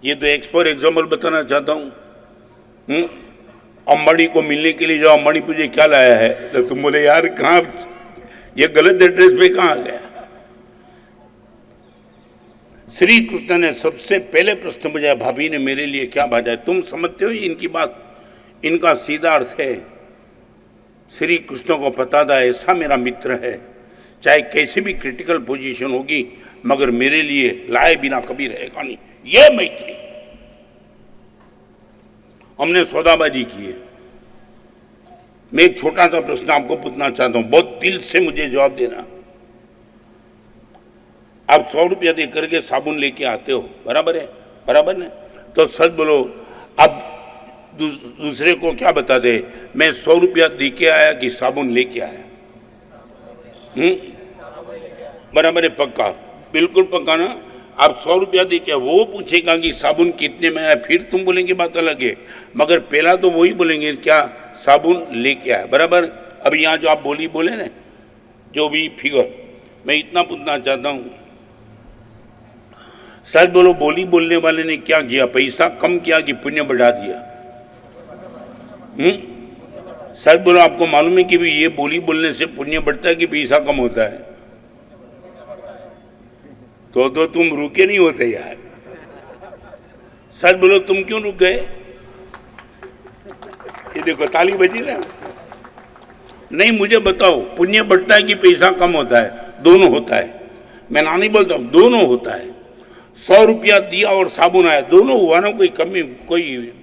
ये तो फॉर एग्जाम्पल बताना चाहता हूं। अंबानी को मिलने के लिए जाओ, अंबानी तुझे क्या लाया है, तो तुम बोले यार कहां, ये गलत एड्रेस पे कहां आ गया? श्री कृष्ण ने सबसे पहले प्रश्न पूछा, भाभी ने मेरे लिए क्या भेजा है? तुम समझते हो इनकी बात? इनका सीधा अर्थ है, श्री कृष्ण को पता था ऐसा मेरा मित्र है, चाहे कैसी भी क्रिटिकल पोजीशन होगी, मगर मेरे लिए लाए बिना कभी रहेगा नहीं। ये मैत्री, हमने सौदाबाजी की है। मैं एक छोटा सा प्रश्न आपको पूछना चाहता हूं, बहुत दिल से मुझे जवाब देना। आप 100 रुपया दे करके साबुन लेके आते हो, बराबर है? बराबर ना? तो सच बोलो, आप दूसरे को क्या बताते, मैं 100 रुपया दे के आया कि साबुन लेके आया? बराबर है? पक्का, बिल्कुल पक्का ना? आप 100 रुपया दे के, वो पूछेगा कि साबुन कितने में आया, फिर तुम बोलेंगे बात अलग है, मगर पहला तो वही बोलेंगे क्या, साबुन लेके आया। बराबर? अब यहाँ जो आप बोले ना, जो भी फिगर, मैं इतना पूछना चाहता हूं, सच बोलो, बोली बोलने वाले ने क्या किया? पैसा कम किया कि पुण्य बढ़ा दिया? सच बोलो, आपको मालूम है कि भी ये बोली बोलने से पुण्य बढ़ता है कि पैसा कम होता है? तो तुम रुके नहीं होते यार। सच बोलो, तुम क्यों रुक गए? ये देखो ताली बजी ना। नहीं, मुझे बताओ, पुण्य बढ़ता है कि पैसा कम होता है? दोनों होता है। मैं ना नहीं बोलता हूं, दोनों होता है। 100 रुपया दिया और साबुन आया, दोनों हुआ ना। कोई कमी, कोई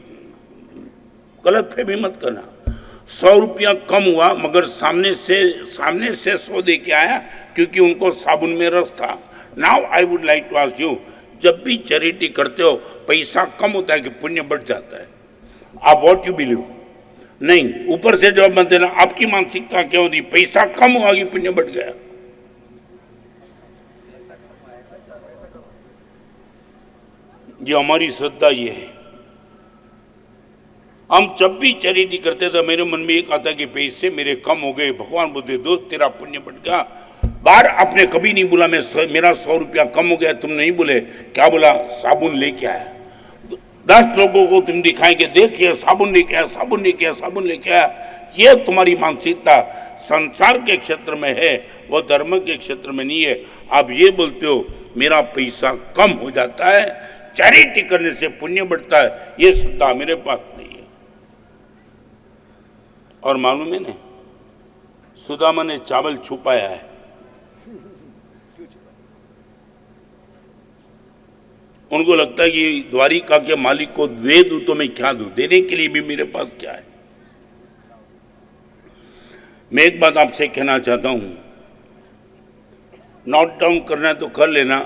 गलत फहमी मत करना। 100 रुपया कम हुआ मगर सामने से 100 दे के आया, क्योंकि उनको साबुन में रस था। Now I would like to ask you, जब भी चैरिटी करते हो पैसा कम होता है कि पुण्य बढ़ जाता है? आप व्हाट यू बिलीव? नहीं, ऊपर से जवाब मत देना। आपकी मानसिकता क्या होती? पैसा कम हुआ कि पुण्य बढ़ गया? ये हमारी श्रद्धा ये है। हम जब भी चैरिटी करते थे, मेरे मन में एक आता है कि पैसे मेरे कम हो गए, भगवान बोलते दोस्त तेरा पुण्य बढ़ गया। बार आपने कभी नहीं बोला मेरा 100 रुपया कम हो गया, तुम नहीं बोले। क्या बोला? साबुन लेके आया। 10 लोगों को तुम दिखाएंगे, देखिए साबुन लेके आया, साबुन लेके आया, साबुन लेके आया। ये तुम्हारी मानसिकता संसार के क्षेत्र में है, वो धर्म के क्षेत्र में नहीं है। आप ये बोलते हो मेरा पैसा कम हो जाता है, चैरिटी करने से पुण्य बढ़ता है, ये श्रद्धा मेरे पास नहीं है। और मालूम है ना, सुदामा ने चावल छुपाया है। उनको लगता है कि द्वारिका के मालिक को दे दूं तो मैं क्या दूं, देने के लिए भी मेरे पास क्या है। मैं एक बात आपसे कहना चाहता हूं, नोट डाउन करना है तो कर लेना।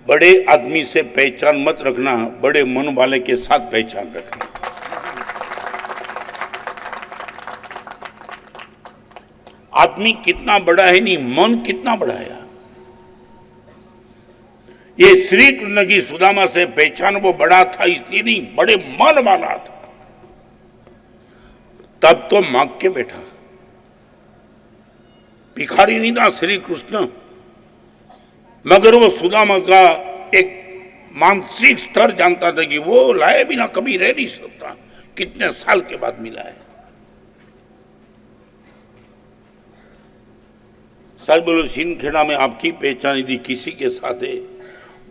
बड़े आदमी से पहचान मत रखना, बड़े मन वाले के साथ पहचान रखना। आदमी कितना बड़ा है नहीं, मन कितना बड़ा है। ये श्री कृष्ण की सुदामा से पहचान वो बड़ा था इसलिए नहीं, बड़े मन वाला था। तब तो मांग के बैठा, भिखारी नहीं था श्री कृष्ण, मगर वो सुदामा का एक मानसिक स्तर जानता था कि वो लाए बिना कभी रह नहीं सकता। कितने साल के बाद मिला है। सच बोलो, सिंदखेड़ा में आपकी पहचान यदि किसी के साथ है,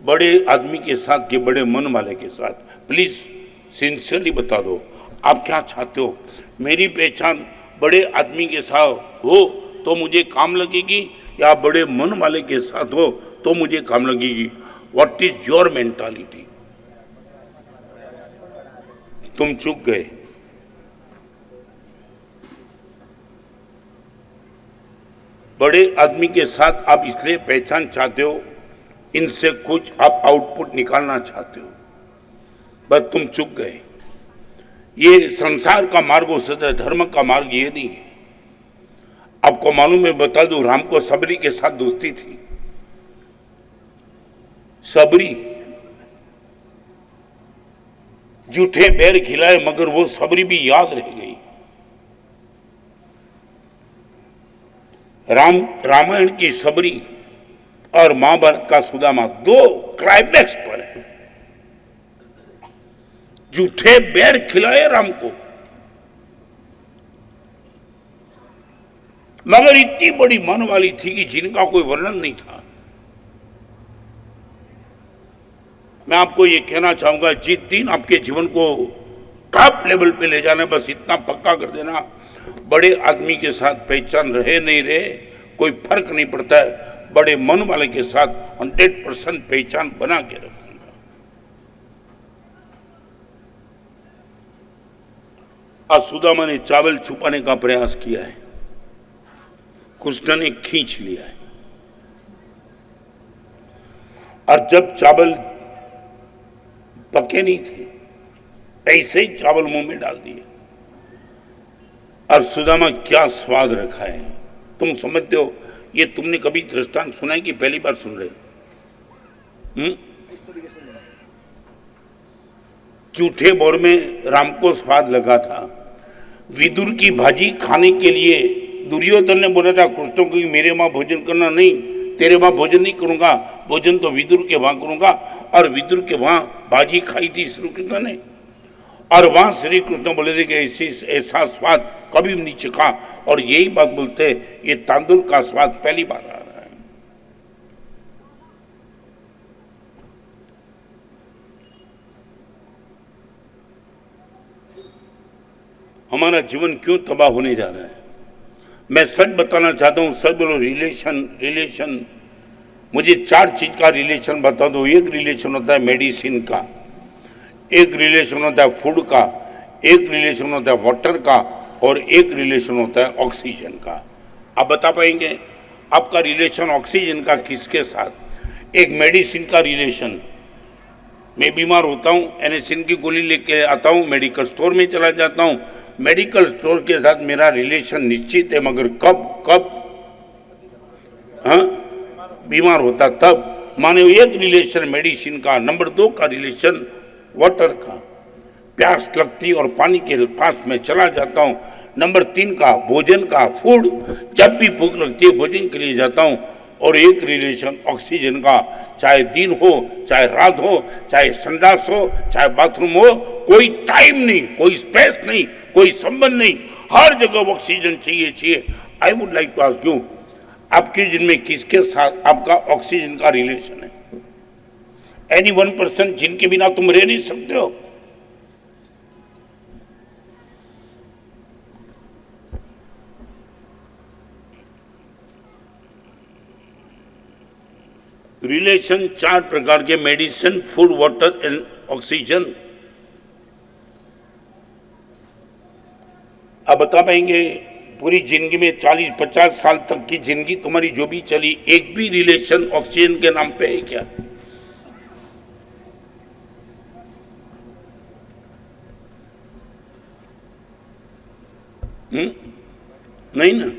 बड़े आदमी के साथ के बड़े मन वाले के साथ, प्लीज सिंसियरली बता दो आप क्या चाहते हो। मेरी पहचान बड़े आदमी के साथ हो तो मुझे काम लगेगी, या बड़े मन वाले के साथ हो तो मुझे काम लगेगी। What is your mentality? तुम चूक गए। बड़े आदमी के साथ आप इसलिए पहचान चाहते हो, इनसे कुछ आप आउटपुट निकालना चाहते हो, बस तुम चूक गए। ये संसार का मार्ग हो सकता है, धर्म का मार्ग ये नहीं है। आपको मालूम है, बता दूं, राम को सबरी के साथ दोस्ती थी। सबरी झूठे बैर खिलाए मगर वो सबरी भी याद रह गई। रामायण की सबरी और महाभारत का सुदामा दो क्लाइमैक्स पर है। झूठे बैर खिलाए राम को, मगर इतनी बड़ी मन वाली थी कि जिनका कोई वर्णन नहीं था। मैं आपको ये कहना चाहूंगा, जिस दिन आपके जीवन को टॉप लेवल पे ले जाना, बस इतना पक्का कर देना, बड़े आदमी के साथ पहचान रहे नहीं रहे कोई फर्क नहीं पड़ता है। बड़े मन वाले के साथ 100% पहचान बना के रखूंगा। आज सुदामा ने चावल छुपाने का प्रयास किया है, कृष्ण ने खींच लिया है। और जब चावल पके नहीं थे, ऐसे ही चावल मुंह में डाल दिए। और सुदामा क्या स्वाद रखा है, तुम समझते हो? ये तुमने कभी दृष्टांत सुना है कि पहली बार सुन रहे? झूठे बोर में राम को स्वाद लगा था। विदुर की भाजी खाने के लिए दुर्योधन ने बोला था कृष्ण को कि मेरे वहां भोजन करना नहीं, तेरे वहां भोजन नहीं करूंगा, भोजन तो विदुर के वहां करूंगा। और विदुर के वहां बाजी खाई थी श्री कृष्ण ने, और वहां श्री कृष्ण बोले थे कि ऐसा स्वाद कभी भी नहीं चखा। और यही बात बोलते हैं, ये तांदुल का स्वाद पहली बार आ रहा है। हमारा जीवन क्यों तबाह होने जा रहा है? मैं सच बताना चाहता हूं, सच बोलो, रिलेशन मुझे 4 चीज का रिलेशन बता दो। एक रिलेशन होता है मेडिसिन का, एक रिलेशन होता है फूड का, एक रिलेशन होता है वाटर का, और एक रिलेशन होता है ऑक्सीजन का। आप बता पाएंगे आपका रिलेशन ऑक्सीजन का किसके साथ? एक मेडिसिन का रिलेशन, मैं बीमार होता हूँ, एनेसिन की गोली लेके आता हूँ, मेडिकल स्टोर में चला जाता हूँ, मेडिकल स्टोर के साथ मेरा रिलेशन निश्चित है, मगर कब हाँ बीमार होता तब। माने एक रिलेशन मेडिसिन का, नंबर 2 का रिलेशन वाटर का, प्यास लगती और पानी के पास में चला जाता हूँ। नंबर 3 का भोजन का, फूड, जब भी भूख लगती है भोजन के लिए जाता हूँ। और एक रिलेशन ऑक्सीजन का, चाहे दिन हो, चाहे रात हो, चाहे संडास हो, चाहे बाथरूम हो, कोई टाइम नहीं, कोई स्पेस नहीं, कोई संबंध नहीं, हर जगह ऑक्सीजन चाहिए। I would like to ask you, आपके जिनमें किसके साथ आपका ऑक्सीजन का रिलेशन है? एनी वन पर्सन जिनके बिना तुम रह नहीं सकते हो? रिलेशन 4 प्रकार के, medicine, food, water and oxygen. आप बता पाएंगे पूरी जिंदगी में 40-50 साल तक की जिंदगी तुम्हारी जो भी चली, एक भी रिलेशन ऑक्सीजन के नाम पे है क्या? नहीं ना।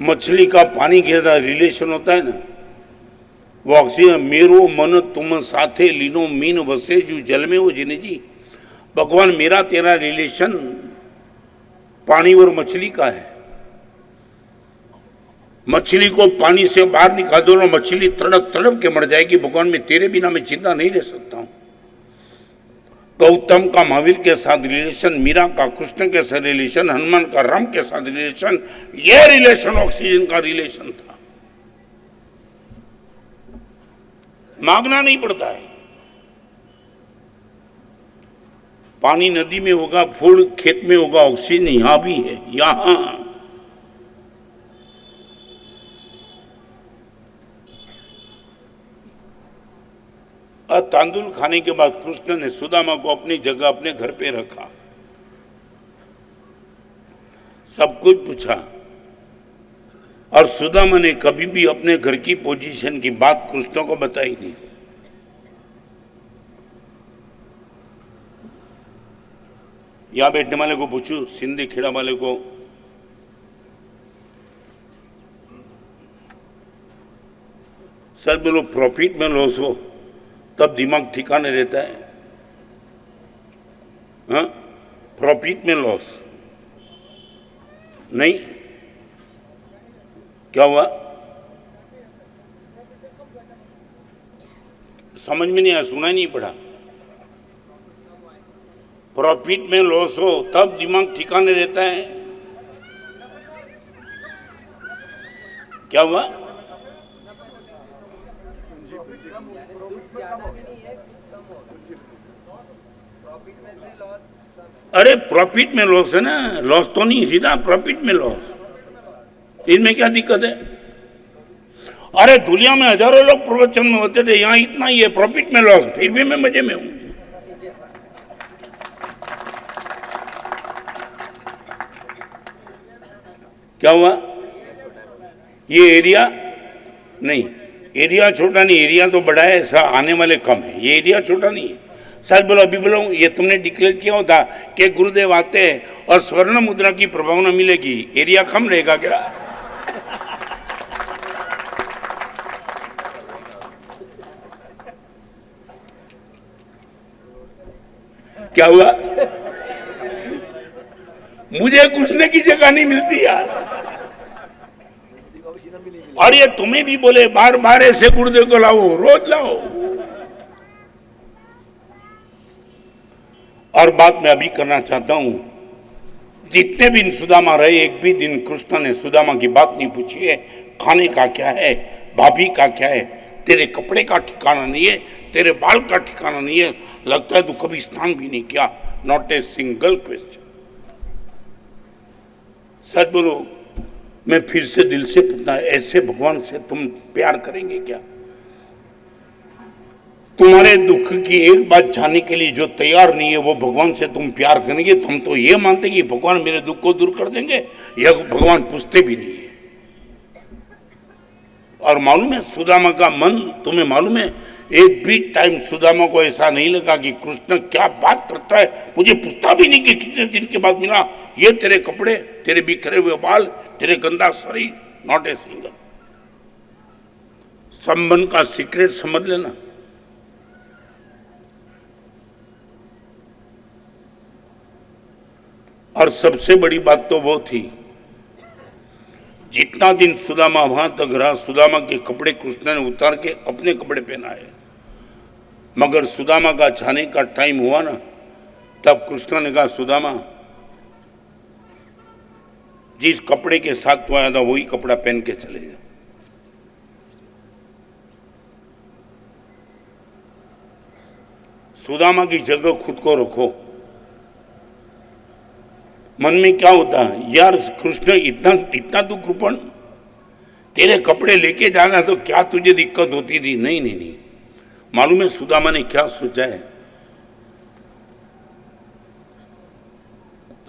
मछली का पानी के साथ रिलेशन होता है ना, वो ऑक्सीजन। मेरो मन तुम साथे लीनो मीन वसे जो जल में वो जिने जी। भगवान मेरा तेरा रिलेशन पानी और मछली का है। मछली को पानी से बाहर निकाल दो ना, मछली तड़प तड़प के मर जाएगी। भगवान मैं तेरे बिना मैं जिंदा नहीं रह सकता हूं। गौतम का महावीर के साथ रिलेशन, मीरा का कृष्ण के साथ रिलेशन, हनुमान का राम के साथ रिलेशन, यह रिलेशन ऑक्सीजन का रिलेशन था। मांगना नहीं पड़ता है। पानी नदी में होगा, फूल खेत में होगा, ऑक्सीजन यहां भी है। यहां तांदुल खाने के बाद कृष्ण ने सुदामा को अपनी जगह अपने घर पे रखा, सब कुछ पूछा, और सुदामा ने कभी भी अपने घर की पोजीशन की बात कृष्ण को बताई नहीं। यहां बैठने वाले को पूछू, सिंधी खेड़ा वाले को, सर बोलो प्रॉफिट में लॉस हो तब दिमाग ठिकाने रहता है? हाँ, प्रॉफिट में लॉस नहीं। क्या हुआ? समझ में नहीं आया, सुना नहीं पड़ा। प्रॉफिट में लॉस हो तब दिमाग ठिकाने रहता है। क्या हुआ? अरे प्रॉफिट में लॉस है ना, लॉस तो नहीं, सीधा प्रॉफिट में लॉस। इसमें क्या दिक्कत है? अरे दुनिया में हजारों लोग प्रवचन में होते थे, यहां इतना ही है प्रॉफिट में लॉस, फिर भी मैं मजे में हूं। क्या हुआ? ये एरिया नहीं, एरिया छोटा नहीं, एरिया तो बड़ा है, ऐसा आने वाले कम है। ये एरिया छोटा नहीं है। सच बोलो, अभी बोलो, ये तुमने डिक्लेयर किया होता कि गुरुदेव आते हैं और स्वर्ण मुद्रा की प्रभावना मिलेगी, एरिया कम रहेगा क्या? क्या हुआ? मुझे घुसने की जगह नहीं मिलती यार। और ये तुम्हें भी बोले बार बार ऐसे गुरुदेव को लाओ, रोज लाओ। और बात मैं अभी करना चाहता हूं, जितने भी सुदामा रहे, एक भी दिन कृष्ण ने सुदामा की बात नहीं पूछी है। खाने का क्या है, भाभी का क्या है, तेरे कपड़े का ठिकाना नहीं है, तेरे बाल का ठिकाना नहीं है, लगता है तू कभी स्नान भी नहीं किया। Not a single question. सच बोलो, मैं फिर से दिल से पूछना, ऐसे भगवान से तुम प्यार करेंगे क्या? तुम्हारे दुख की एक बात जानने के लिए जो तैयार नहीं है, वो भगवान से तुम प्यार करेंगे? तुम तो ये मानते कि भगवान मेरे दुख को दूर कर देंगे, यह भगवान पूछते भी नहीं है। और मालूम है सुदामा का मन, तुम्हें मालूम है एक भी टाइम सुदामा को ऐसा नहीं लगा कि कृष्ण क्या बात करता है, मुझे पूछता भी नहीं कि कितने दिन के बाद मिला, ये तेरे कपड़े, तेरे बिखरे हुए बाल, तेरे गंदा शरीर। Not a single. संबंध का सीक्रेट समझ लेना। और सबसे बड़ी बात तो वो थी, जितना दिन सुदामा वहां तक रहा, सुदामा के कपड़े कृष्ण ने उतार के अपने कपड़े पहनाए। मगर सुदामा का जाने का टाइम हुआ ना, तब कृष्ण ने कहा सुदामा, जिस कपड़े के साथ तू आया था वही कपड़ा पहन के चले जा। सुदामा की जगह खुद को रखो। मन में क्या होता है यार, कृष्ण इतना तू कृपण, तेरे कपड़े लेके जाना तो क्या तुझे दिक्कत होती थी? नहीं नहीं नहीं। मालूम है सुदामा ने क्या सोचा है?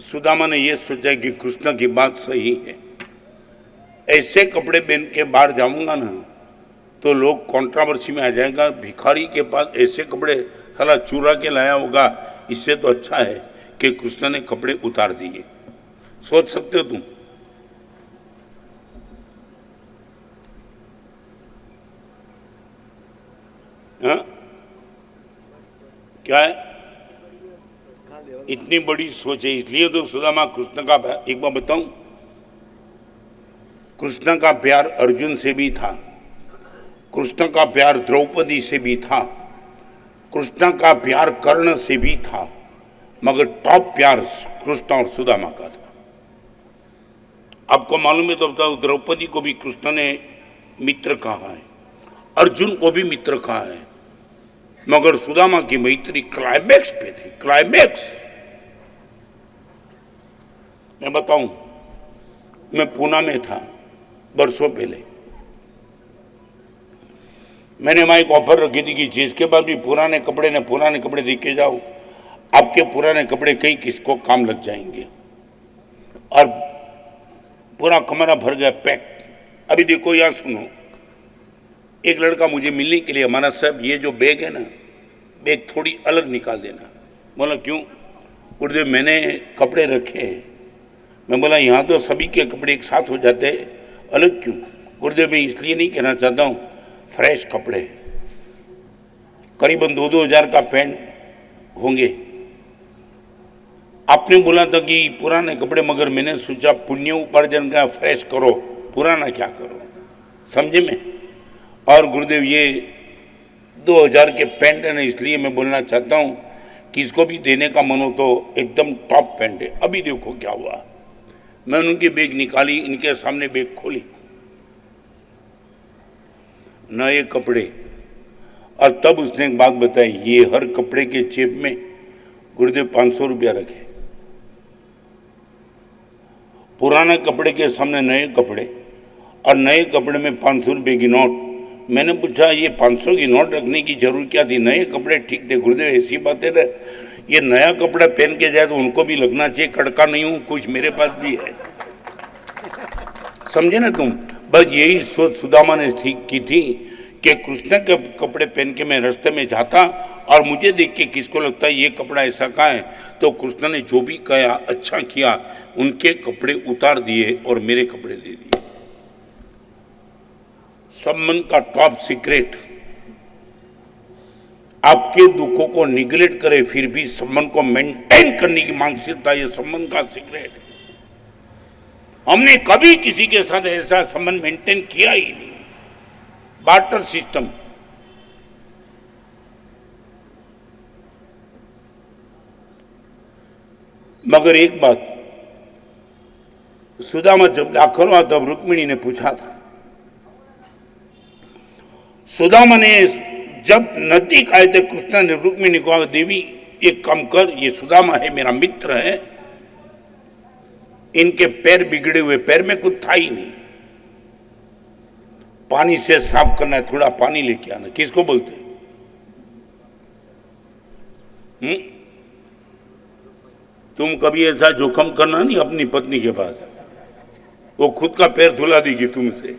सुदामा ने यह सोचा है कि कृष्ण की बात सही है, ऐसे कपड़े पहन के बाहर जाऊंगा ना तो लोग कंट्रोवर्सी में आ जाएगा, भिखारी के पास ऐसे कपड़े साला चुरा के लाया होगा, इससे तो अच्छा है कि कृष्ण ने कपड़े उतार दिए। सोच सकते हो तुम? हाँ? क्या है? इतनी बड़ी सोच है, इसलिए तो सुदामा कृष्ण का, एक बार बताऊं, कृष्ण का प्यार अर्जुन से भी था, कृष्ण का प्यार द्रौपदी से भी था, कृष्ण का प्यार कर्ण से भी था, मगर टॉप प्यार कृष्ण और सुदामा का था। आपको मालूम है तो बताओ, द्रौपदी को भी कृष्ण ने मित्र कहा है, अर्जुन को भी मित्र कहा है, मगर सुदामा की मैत्री क्लाइमैक्स पे थी, क्लाइमैक्स। मैं बताऊं, मैं पूना में था बरसों पहले, मैंने वहां एक ऑफर रखी थी कि जिसके बाद भी पुराने कपड़े देख के जाओ, आपके पुराने कपड़े कहीं किसको काम लग जाएंगे। और पूरा कमरा भर गया, पैक। अभी देखो यहां सुनो, एक लड़का मुझे मिलने के लिए, हमारा साहब ये जो बैग है ना, बैग थोड़ी अलग निकाल देना। बोला क्यों? गुरुदेव मैंने कपड़े रखे हैं। मैं बोला यहाँ तो सभी के कपड़े एक साथ हो जाते हैं, अलग क्यों? गुरुदेव मैं इसलिए नहीं कहना चाहता हूँ, फ्रेश कपड़े करीबन 2-2 हज़ार का पैंट होंगे। आपने बोला था कि पुराने कपड़े, मगर मैंने सोचा पुण्य उपार्जन का फ्रेश करो, पुराना क्या करो, समझे में? और गुरुदेव ये 2000 के पैंट है ना, इसलिए मैं बोलना चाहता हूँ किसको भी देने का मन हो तो एकदम टॉप पैंट है। अभी देखो क्या हुआ, मैंने उनकी बैग निकाली, इनके सामने बैग खोली, नए कपड़े। और तब उसने एक बात बताई, ये हर कपड़े के जेब में गुरुदेव 500 रुपया रखे। पुराना कपड़े के सामने नए कपड़े, और नए कपड़े में 500 रुपये की नोट। मैंने पूछा ये 500 की नोट रखने की जरूरत क्या थी? नए कपड़े ठीक थे। गुरुदेव ऐसी बात है ना, ये नया कपड़ा पहन के जाए तो उनको भी लगना चाहिए कड़का नहीं हूं, कुछ मेरे पास भी है। समझे ना तुम? बस यही सोच सुदामा ने ठीक की थी कि कृष्ण के कपड़े पहन के मैं रास्ते में जाता और मुझे देख के किसको लगता है ये कपड़ा ऐसा का है, तो कृष्ण ने जो भी कहा अच्छा किया, उनके कपड़े उतार दिए और मेरे कपड़े दे दिए। संबंध का टॉप सीक्रेट, आपके दुखों को निगलेक्ट करे फिर भी संबंध को मेंटेन करने की मानसिकता, ये संबंध का सीक्रेट है। हमने कभी किसी के साथ ऐसा संबंध मेंटेन किया ही नहीं, बार्टर सिस्टम। मगर एक बात, सुदामा जब दाखिल हुआ तब रुक्मिणी ने पूछा था, सुदामा ने जब नजदीक आए थे कृष्ण ने रुक्मिणी को कहा, देवी एक काम कर, ये सुदामा है मेरा मित्र है, इनके पैर बिगड़े हुए, पैर में कुछ था ही नहीं, पानी से साफ करना है, थोड़ा पानी लेके आना। किसको बोलते हैं? तुम कभी ऐसा जोखम करना नहीं अपनी पत्नी के पास, वो खुद का पैर धुला देगी तुमसे।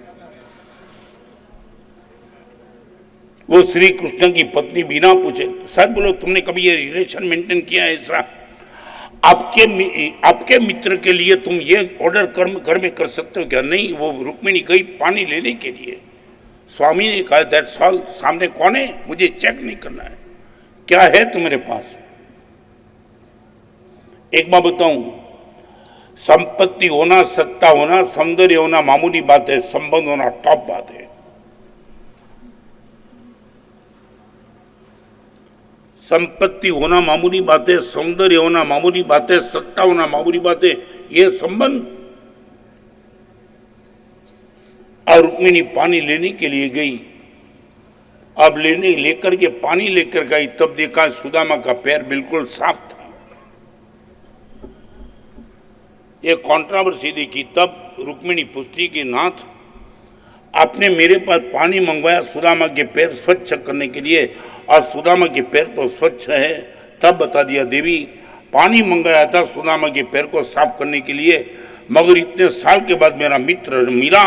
वो श्री कृष्ण की पत्नी बिना पूछे, सच बोलो तुमने कभी ये रिलेशन मेंटेन किया है ऐसा? आपके मित्र के लिए तुम ये ऑर्डर घर में कर सकते हो क्या? नहीं, वो रुक्मिणी गई पानी लेने के लिए, स्वामी ने कहा दैट्स ऑल, सामने कौन है मुझे चेक नहीं करना है, क्या है तुम्हारे पास। एक बात बताऊं, संपत्ति होना, सत्ता होना, सौंदर्य होना मामूली बात है, संबंध होना टॉप बात है। संपत्ति होना मामूली बात है, सौंदर्य होना मामूली बात है, सत्ता होना मामूली बात है, ये संबंध। और रुक्मिणी पानी लेने के लिए गई, अब लेकर के पानी लेकर गई, तब देखा सुदामा का पैर बिल्कुल साफ था। ये कंट्रोवर्सी देखी, तब रुक्मिणी पूछती कि नाथ, आपने मेरे पास पानी मंगवाया सुदामा के पैर स्वच्छ करने के लिए, और सुदामा के पैर तो स्वच्छ है, तब बता दिया देवी पानी मंगाया था सुदामा के पैर को साफ करने के लिए, मगर इतने साल के बाद मेरा मित्र मिला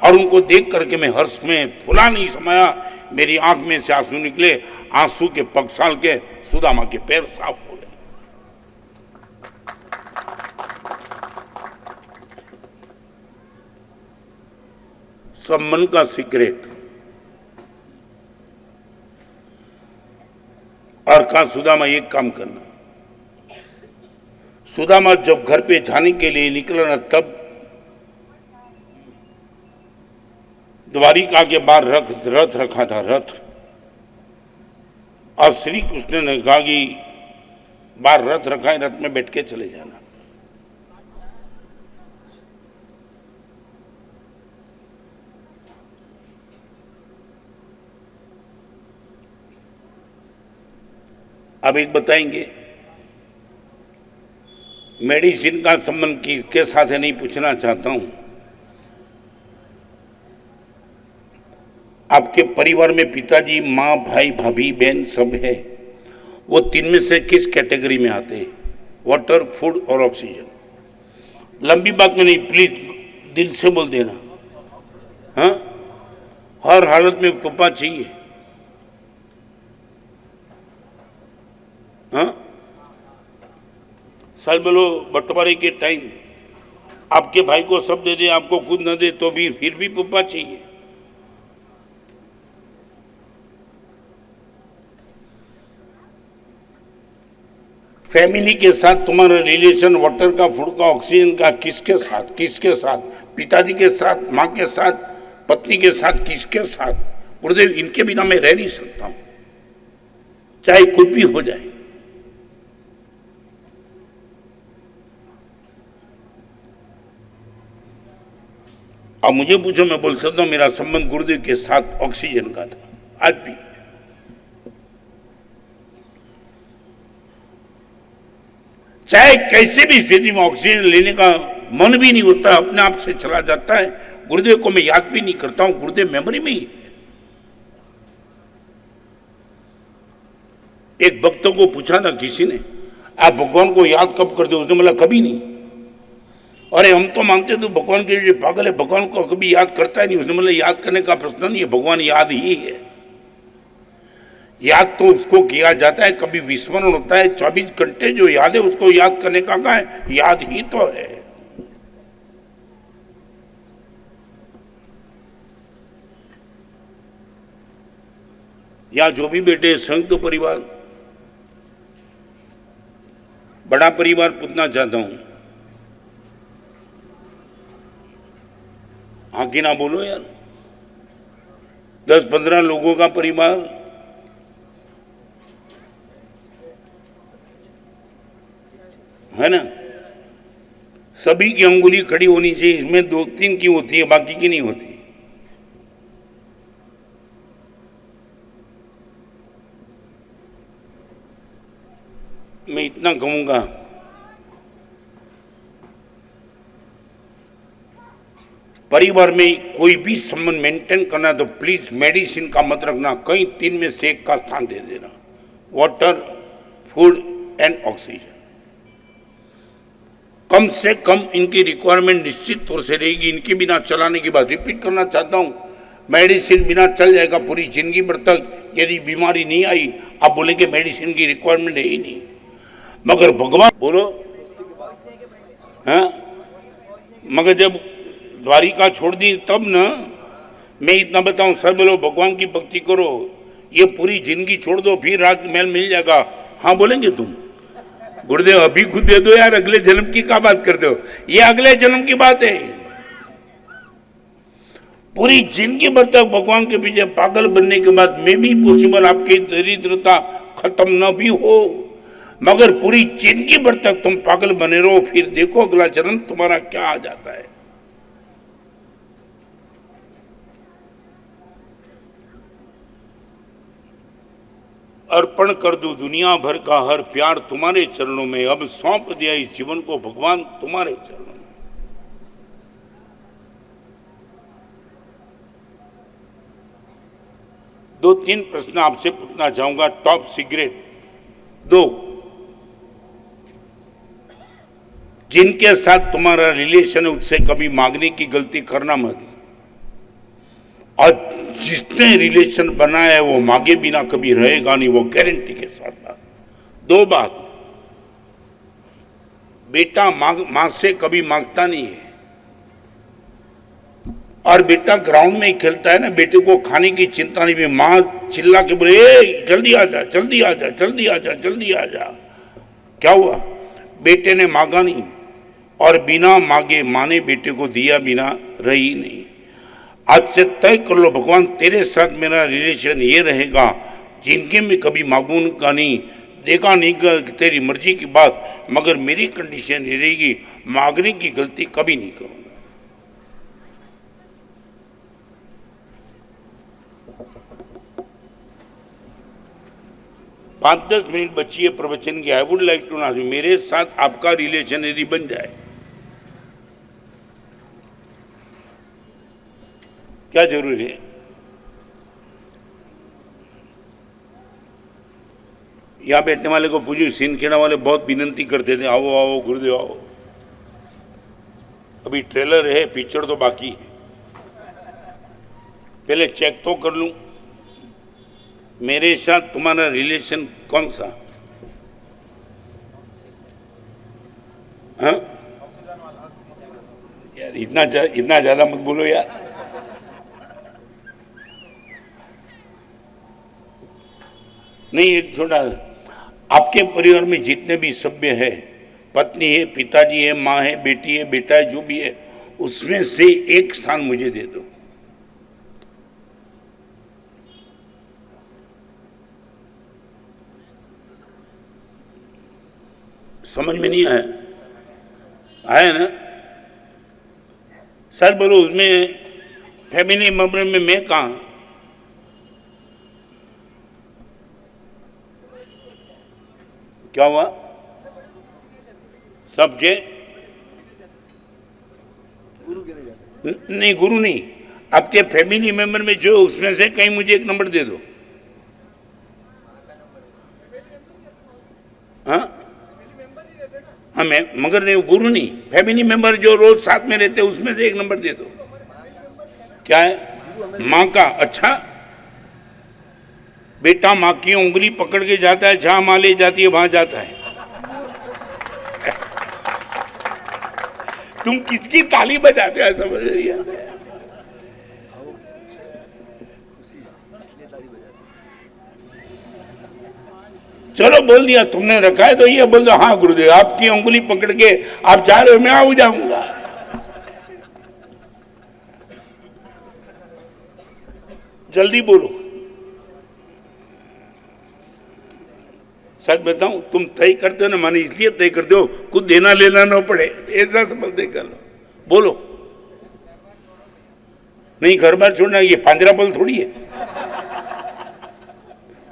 और उनको देख करके मैं हर्ष में फुला नहीं समाया, मेरी आंख में से आंसू निकले, आंसू के पगसाल के सुदामा के पैर साफ हो गए। संबंध का सीक्रेट। और कहा सुदामा एक काम करना, सुदामा जब घर पे जाने के लिए निकला ना, तब द्वारिका के बाहर रथ रखा था, रथ, और श्री कृष्ण ने कहा कि बाहर रथ रखा है, रथ में बैठ के चले जाना। अब एक बताएंगे, मेडिसिन का संबंध के साथ है, नहीं पूछना चाहता हूं। आपके परिवार में पिताजी, माँ, भाई, भाभी, बहन सब है, वो तीन में से किस कैटेगरी में आते हैं? वाटर, फूड और ऑक्सीजन। लंबी बात में नहीं, प्लीज दिल से बोल देना। हाँ, हर हालत में पप्पा चाहिए। हाँ, सच बोलो, बंटवारे के टाइम आपके भाई को सब दे दे, आपको खुद न दे तो भी फिर भी पप्पा चाहिए। फैमिली के साथ तुम्हारा रिलेशन वाटर का, फूड का, ऑक्सीजन का किसके साथ? किसके साथ? पिताजी के साथ, माँ के साथ, पत्नी के साथ, किसके साथ? गुरुदेव, इनके बिना मैं रह नहीं सकता हूं, चाहे कुछ भी हो जाए। अब मुझे पूछो, मैं बोल सकता हूं मेरा संबंध गुरुदेव के साथ ऑक्सीजन का था, आज भी। चाहे कैसे भी स्थिति में ऑक्सीजन लेने का मन भी नहीं होता, अपने आप से चला जाता है। गुरुदेव को मैं याद भी नहीं करता हूं, गुरुदेव मेमोरी में ही है। एक भक्त को पूछा था किसी ने, आप भगवान को याद कब करते हो? उसने बोला कभी नहीं। अरे हम तो मानते तो भगवान के लिए पागल है, भगवान को कभी याद करता ही नहीं। उसने बोला याद करने का प्रश्न नहीं है, भगवान याद ही है। याद तो उसको किया जाता है, कभी विस्मरण होता है। 24 घंटे जो याद है उसको याद करने का कहा है, याद ही तो है। या जो भी बेटे संयुक्त परिवार, बड़ा परिवार पूछना चाहता हूं, बाकी ना बोलो यार, 10-15 लोगों का परिवार, है ना, सभी की अंगुली खड़ी होनी चाहिए। इसमें 2-3 की होती है, बाकी की नहीं होती। मैं इतना कहूंगा, परिवार में कोई भी संबंध मेंटेन करना तो प्लीज मेडिसिन का मत रखना, कहीं 3 में से 1 का स्थान दे देना। वाटर, फूड एंड ऑक्सीजन, कम से कम इनकी रिक्वायरमेंट निश्चित तौर से रहेगी। इनके बिना चलाने की बात रिपीट करना चाहता हूं, मेडिसिन बिना चल जाएगा पूरी जिंदगी भर तक। यदि बीमारी नहीं आई, आप बोलेंगे मेडिसिन की रिक्वायरमेंट है ही नहीं, मगर भगवान बोलो, हाँ, मगर जब द्वारिका छोड़ दी तब ना। मैं इतना बताऊं, सब बोलो भगवान की भक्ति करो, ये पूरी जिंदगी छोड़ दो, फिर राजमहल मिल जाएगा। हाँ बोलेंगे तुम, गुरुदेव अभी खुद दे दो यार, अगले जन्म की क्या बात करते हो? ये अगले जन्म की बात है। पूरी जिंदगी भर तक भगवान के पीछे पागल बनने के बाद में भी पॉसिबल आपकी दरिद्रता खत्म न भी हो, मगर पूरी जिंदगी भर तक तुम पागल बने रहो, फिर देखो अगला जन्म तुम्हारा क्या आ जाता है। अर्पण कर दूं दुनिया भर का हर प्यार तुम्हारे चरणों में, अब सौंप दिया इस जीवन को भगवान तुम्हारे चरणों में। दो तीन प्रश्न आपसे पूछना चाहूंगा, टॉप सीक्रेट 2। जिनके साथ तुम्हारा रिलेशन है उससे कभी मांगने की गलती करना मत, और जिसने रिलेशन बनाया है वो मांगे बिना कभी रहेगा नहीं, वो गारंटी के साथ बात। 2 बात, बेटा मां से कभी मांगता नहीं है, और बेटा ग्राउंड में ही खेलता है ना, बेटे को खाने की चिंता नहीं है, मां चिल्ला के बोले ए जल्दी आ जा, जल्दी आ जा, जल्दी आ जा, जल्दी आ जा। क्या हुआ? बेटे ने मांगा नहीं, और बिना मांगे मां ने बेटे को दिया बिना रही नहीं। आज से तय कर लो, भगवान तेरे साथ मेरा रिलेशन ये रहेगा, जिनके में कभी मांगूंगा नहीं, देखा नहीं कि तेरी मर्जी की बात, मगर मेरी कंडीशन ये रहेगी, मांगने की गलती कभी नहीं करूंगा। 5-10 मिनट बची है प्रवचन की। I would like to know, मेरे साथ आपका रिलेशन यदि बन जाए, क्या जरूरी है? यहां बैठने वाले को पूछिए, सिंदखेड़ा वाले बहुत विनंती करते थे, आओ आओ गुरुदेव आओ। अभी ट्रेलर है, पिक्चर तो बाकी है, पहले चेक तो कर लूं मेरे साथ तुम्हारा रिलेशन कौन सा। हाँ यार, इतना ज्यादा मत बोलो यार। नहीं, एक छोटा, आपके परिवार में जितने भी सभ्य है, पत्नी है, पिताजी है, माँ है, बेटी है, बेटा है, जो भी है, उसमें से एक स्थान मुझे दे दो। समझ में नहीं आया? आया ना? सर बोलो, उसमें फैमिली मेंबर में मैं कहाँ? क्या हुआ? सबके नहीं, गुरु नहीं, आपके फैमिली मेंबर में जो, उसमें से कहीं मुझे एक नंबर दे दो। हाँ हाँ, मैं मगर नहीं, गुरु नहीं, फैमिली मेंबर जो रोज साथ में रहते हैं, उसमें से एक नंबर दे दो। क्या है? माँ का। अच्छा, बेटा माँ की उंगली पकड़ के जाता है, जहां माँ ले जाती है वहां जाता है। तुम किसकी ताली बजाते हो? समझ रही है? चलो बोल दिया तुमने, रखा है तो ये बोल दो, हाँ गुरुदेव आपकी उंगली पकड़ के आप जा रहे हो, मैं आ जाऊंगा। जल्दी बोलो। सच बताऊं, तुम तय करते हो ना, माने इसलिए तय करते हो कुछ देना लेना ना पड़े, ऐसा समझ तय कर लो। बोलो। नहीं, घर बार छोड़ना ये पांजरापल थोड़ी है।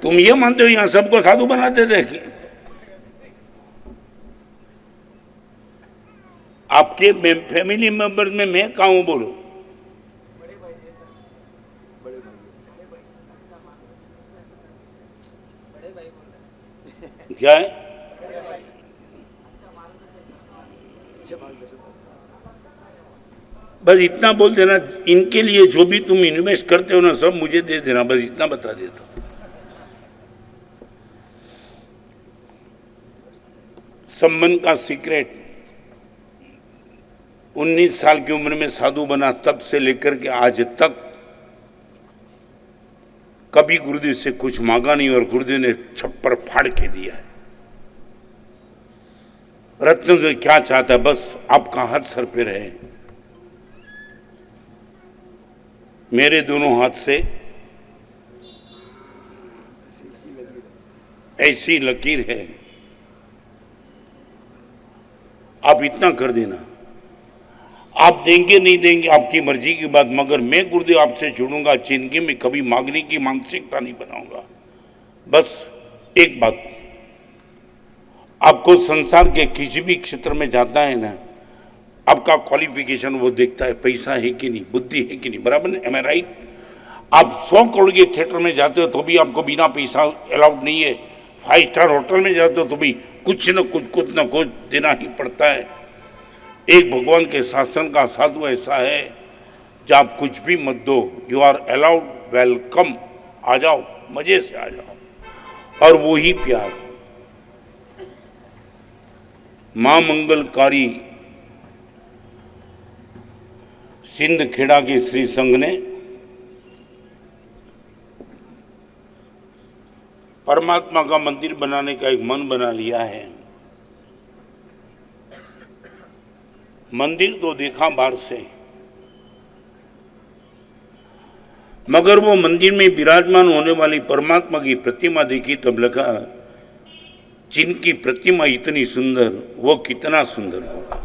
तुम ये मानते हो यहां सबको साधु बना देते हैं कि आपके फैमिली मेंबर्स में मैं कहाँ हूं? बोलो। क्या है? बस इतना बोल देना, इनके लिए जो भी तुम इन्वेस्ट करते हो ना सब मुझे दे देना, बस इतना बता देता हूं। संबंध का सीक्रेट, 19 साल की उम्र में साधु बना, तब से लेकर के आज तक कभी गुरुदेव से कुछ मांगा नहीं और गुरुदेव ने छप्पर फाड़ के दिया है। रत्न से क्या चाहता है? बस आपका हाथ सर पे रहे। मेरे दोनों हाथ से ऐसी लकीर है, आप इतना कर देना। आप देंगे नहीं देंगे आपकी मर्जी की बात, मगर मैं गुरुदेव आपसे जुड़ूंगा, जिंदगी में कभी मांगने की मानसिकता नहीं बनाऊंगा। बस एक बात, आपको संसार के किसी भी क्षेत्र में जाता है ना, आपका क्वालिफिकेशन वो देखता है, पैसा है कि नहीं, बुद्धि है कि नहीं, बराबर? एम आई राइट? आप 100 करोड़ के थिएटर में जाते हो तो भी आपको बिना पैसा अलाउड नहीं है। 5 स्टार होटल में जाते हो तो भी कुछ न कुछ देना ही पड़ता है। एक भगवान के शासन का साधु ऐसा है, जब आप कुछ भी मत दो, यू आर अलाउड, वेलकम, आ जाओ, मजे से आ जाओ। और वो ही प्यार मां मंगलकारी सिंध खेड़ा के श्री संघ ने परमात्मा का मंदिर बनाने का एक मन बना लिया है। मंदिर तो देखा बाहर से, मगर वो मंदिर में विराजमान होने वाली परमात्मा की प्रतिमा देखी तब लगा, जिनकी प्रतिमा इतनी सुंदर, वो कितना सुंदर होगा।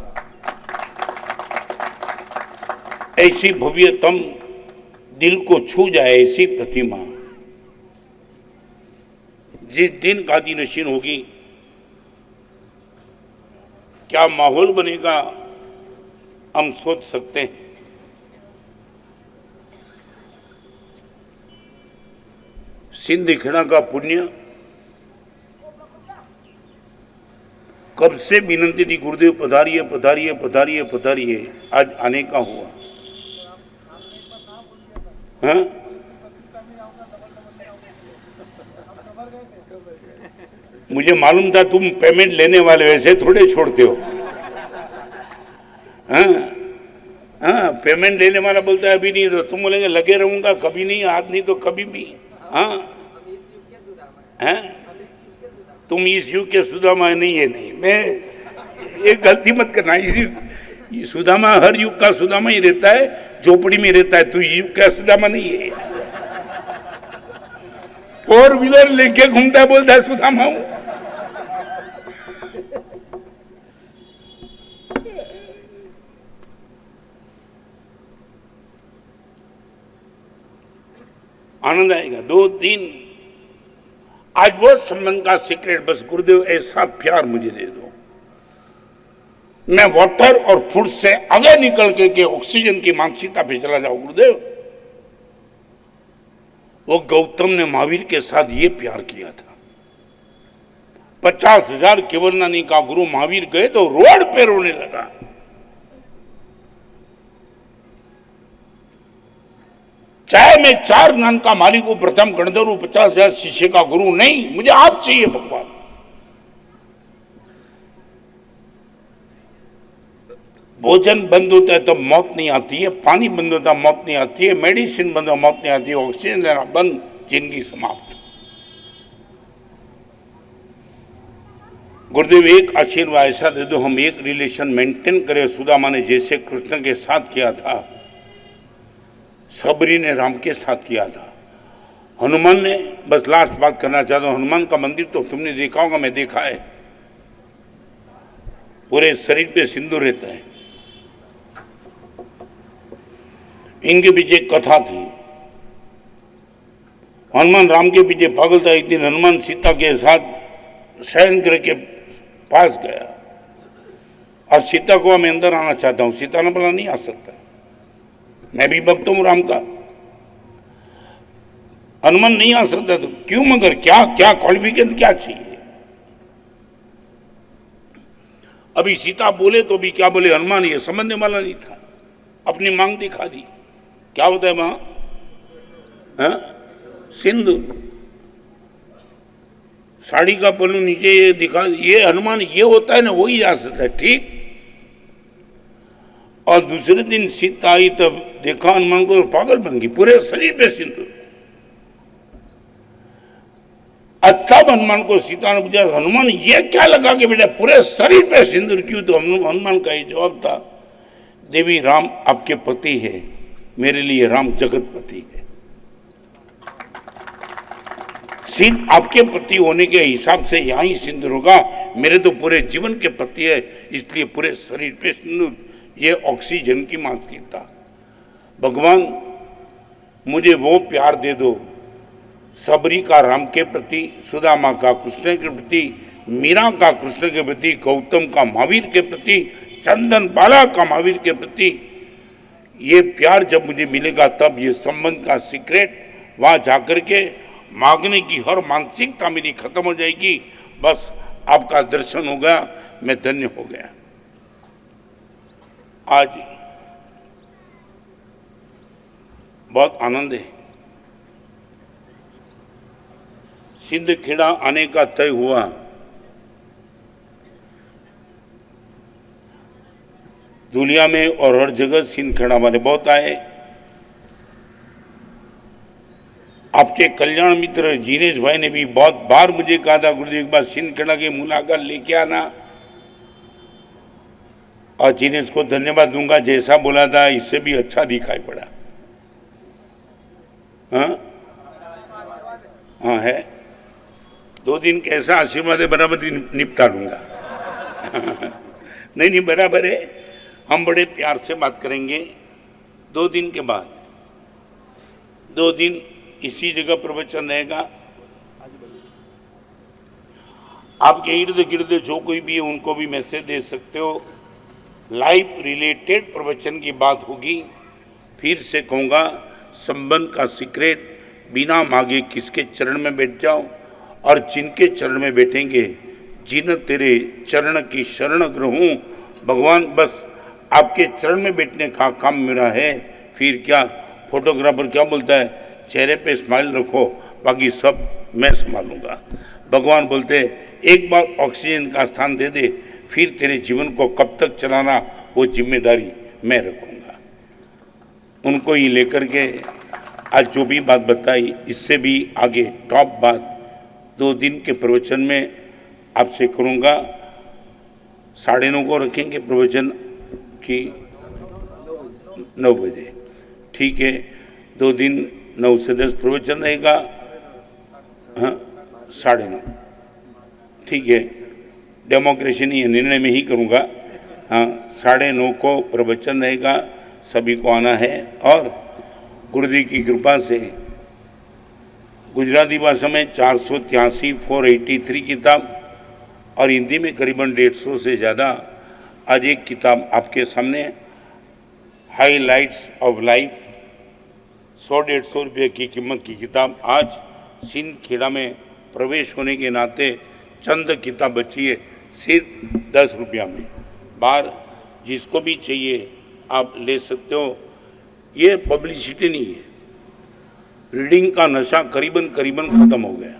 ऐसी भव्यतम, दिल को छू जाए ऐसी प्रतिमा जिस दिन गादी नशीन होगी, क्या माहौल बनेगा हम सोच सकते हैं। सिंध खेड़ा का पुण्य, कब से विनंती थी गुरुदेव पधारिए पधारिए पधारिए पधारिए, आज आने का हुआ। हाँ, मुझे मालूम था तुम पेमेंट लेने वाले, वैसे थोड़े छोड़ते हो। हाँ हाँ, पेमेंट लेने वाला बोलता है अभी नहीं, तो तुम बोलेंगे लगे रहूंगा, कभी नहीं, आज नहीं तो कभी भी। हाँ हैं, तुम इस युग के सुदामा नहीं है। नहीं, मैं एक गलती मत करना, इसी सुदामा हर युग का सुदामा ही रहता है, झोपड़ी में रहता है, तू युग का सुदामा नहीं है। 4 व्हीलर लेके घूमता है, बोलता है सुदामा हूं। आनंद आएगा। 2-3 आज वो संबंध का सीक्रेट, बस गुरुदेव ऐसा प्यार मुझे दे दो, मैं वाटर और फूड से आगे निकल के ऑक्सीजन की मानसिकता पे चला जाऊं। गुरुदेव, वो गौतम ने महावीर के साथ ये प्यार किया था। 50,000 केवलनानी का गुरु महावीर गए तो रोड पे रोने लगा। चाहे मैं 4 नान का मालिक हूं, प्रथम गणधर हूं, 50,000 शिष्य का गुरु नहीं, मुझे आप चाहिए भगवान। भोजन बंद होता है तो मौत नहीं आती है, पानी बंद होता है मौत नहीं आती है, मेडिसिन बंद हो मौत नहीं आती है, ऑक्सीजन लेना बंद, जिंदगी समाप्त। गुरुदेव एक आशीर्वाद ऐसा दे दो, हम एक रिलेशन मेंटेन करें। सुदामा ने जैसे कृष्ण के साथ किया था, सबरी ने राम के साथ किया था, हनुमान ने, बस लास्ट बात करना चाहता हूं, हनुमान का मंदिर तो तुमने देखा होगा, मैं देखा है, पूरे शरीर पे सिंदूर रहता है। इनके पीछे एक कथा थी। हनुमान राम के पीछे पागल था। एक दिन हनुमान सीता के साथ शयन ग्रह के पास गया और सीता को मैं अंदर आना चाहता हूं। सीता ने बोला नहीं आ सकता, मैं भी भक्त हूं राम का। हनुमान नहीं आ सकता तो क्यों, मगर क्या क्या क्वालिफिकेशन क्या चाहिए? अभी सीता बोले तो भी क्या बोले, हनुमान ये समझने वाला नहीं था, अपनी मांग दिखा दी। क्या होता है वहां? सिंदूर, साड़ी का पल्लू नीचे ये दिखा, ये हनुमान ये होता है ना, वही जा सकता है, ठीक। और दूसरे दिन सीता आई तब देखा हनुमान को, पागल बन गई, पूरे शरीर पे सिंदूर। तब हनुमान को सीता ने पूछा, हनुमान ये क्या लगा के बेटा पूरे शरीर पे सिंदूर क्यों? तो हनुमान का ये जवाब था, देवी राम आपके पति है, मेरे लिए राम जगत पति है। सिर्फ आपके पति होने के हिसाब से यहां ही सिंदूर होगा, मेरे तो पूरे जीवन के पति है, इसलिए पूरे शरीर पे सिंदूर। ये ऑक्सीजन की मानसिकता। भगवान मुझे वो प्यार दे दो, सबरी का राम के प्रति, सुदामा का कृष्ण के प्रति, मीरा का कृष्ण के प्रति, गौतम का महावीर के प्रति, चंदन बाला का महावीर के प्रति। ये प्यार जब मुझे मिलेगा तब ये संबंध का सीक्रेट वहां जाकर के मांगने की हर मानसिकता मेरी खत्म हो जाएगी। बस आपका दर्शन हो गया, मैं धन्य हो गया। आज बहुत आनंद है। सिंदखेड़ा आने का तय हुआ। दुनिया में और हर जगह सिंदखेड़ा वाले बहुत आए। आपके कल्याण मित्र जिनेश भाई ने भी बहुत बार मुझे कहा था, गुरुदेव एक बार सिंदखेड़ा की मुलाकात लेके आना। और जिनेश को धन्यवाद दूंगा, जैसा बोला था इससे भी अच्छा दिखाई पड़ा। हाँ है, 2 दिन कैसा आशीर्वाद है, बराबर निपटा लूंगा। नहीं बराबर है, हम बड़े प्यार से बात करेंगे। 2 दिन के बाद 2 दिन इसी जगह प्रवचन रहेगा। आपके इर्द गिर्द जो कोई भी है उनको भी मैसेज दे सकते हो। लाइफ रिलेटेड प्रवचन की बात होगी। फिर से कहूँगा, संबंध का सीक्रेट, बिना मांगे किसके चरण में बैठ जाओ, और जिनके चरण में बैठेंगे, जिन तेरे चरण की शरण ग्रहूं, भगवान बस आपके चरण में बैठने का काम मेरा है। फिर क्या, फोटोग्राफर क्या बोलता है, चेहरे पे स्माइल रखो, बाकी सब मैं संभालूंगा। भगवान बोलते एक बार ऑक्सीजन का स्थान दे दे, फिर तेरे जीवन को कब तक चलाना वो जिम्मेदारी मैं रखूंगा। उनको ही लेकर के आज जो भी बात बताई, इससे भी आगे टॉप बात 2 दिन के प्रवचन में आपसे करूंगा। 9:30 को रखेंगे प्रवचन की 9 बजे, ठीक है। 2 दिन 9 से 10 प्रवचन रहेगा। हाँ 9:30, ठीक है। डेमोक्रेसी नहीं है, निर्णय में ही करूंगा। हाँ 9:30 को प्रवचन रहेगा, सभी को आना है। और गुरुदेव की कृपा से गुजराती भाषा में 483 483 किताब और हिंदी में करीबन 150 से ज़्यादा। आज एक किताब आपके सामने, हाईलाइट्स ऑफ लाइफ, 100-150 रुपये की कीमत की किताब। आज सिंदखेड़ा में प्रवेश होने के नाते चंद किताब बची है, सिर्फ 10 रुपया में। बाहर जिसको भी चाहिए आप ले सकते हो। ये पब्लिसिटी नहीं है, रीडिंग का नशा करीबन खत्म हो गया।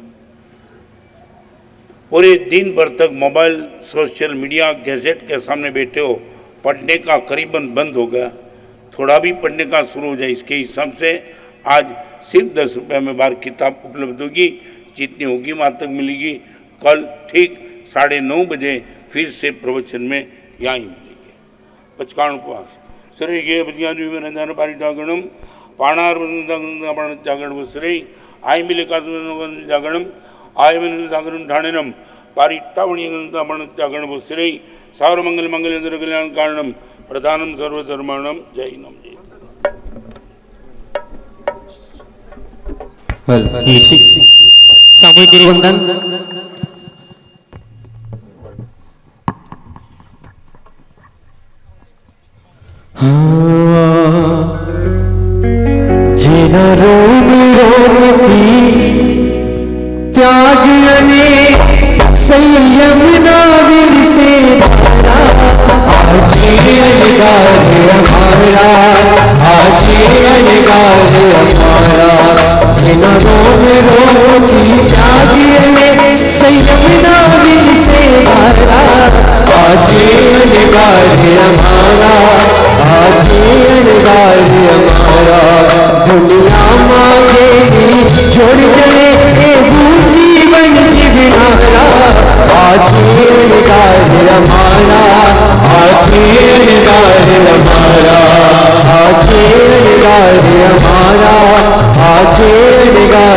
पूरे दिन भर तक मोबाइल, सोशल मीडिया, गैजेट के सामने बैठे हो, पढ़ने का करीबन बंद हो गया। थोड़ा भी पढ़ने का शुरू हो जाए, इसके हिसाब से आज सिर्फ 10 रुपये में बाहर किताब उपलब्ध होगी। जितनी होगी वहाँ तक मिलेगी। कल ठीक 9:30 बजे फिर से प्रवचन में यहाँ ही मिलेंगे। पचकाण उपवास श्री गे बदियान पारिटागणम पाणार जागरण वसरे आई मिले जागरणम आय मिले जागरण ढाणेनम पारिटावणी जागरण बुस्थिरई सावर मंगल मंगलेंद्र कल्याण कारणम प्रधानम सर्वधर्माणम जय नम जय सामूहिक गुरुवंदन। जिना रोम रोमती त्याग अने संयम नाविल से आजे अधिकार हमारा, आजे अधिकार हमारा। जिना रोम रोमती त्याग अने संयम नाविल से भरा, आजे अधिकार हमारा, आजे अधिकार हमारा। दुनिया मांगे जोड़ जड़े जीवन जीवनारा, आजे अधिकार हमारा, आजे अधिकार हमारा, आजे अधिकार हमारा, आजे अधिकार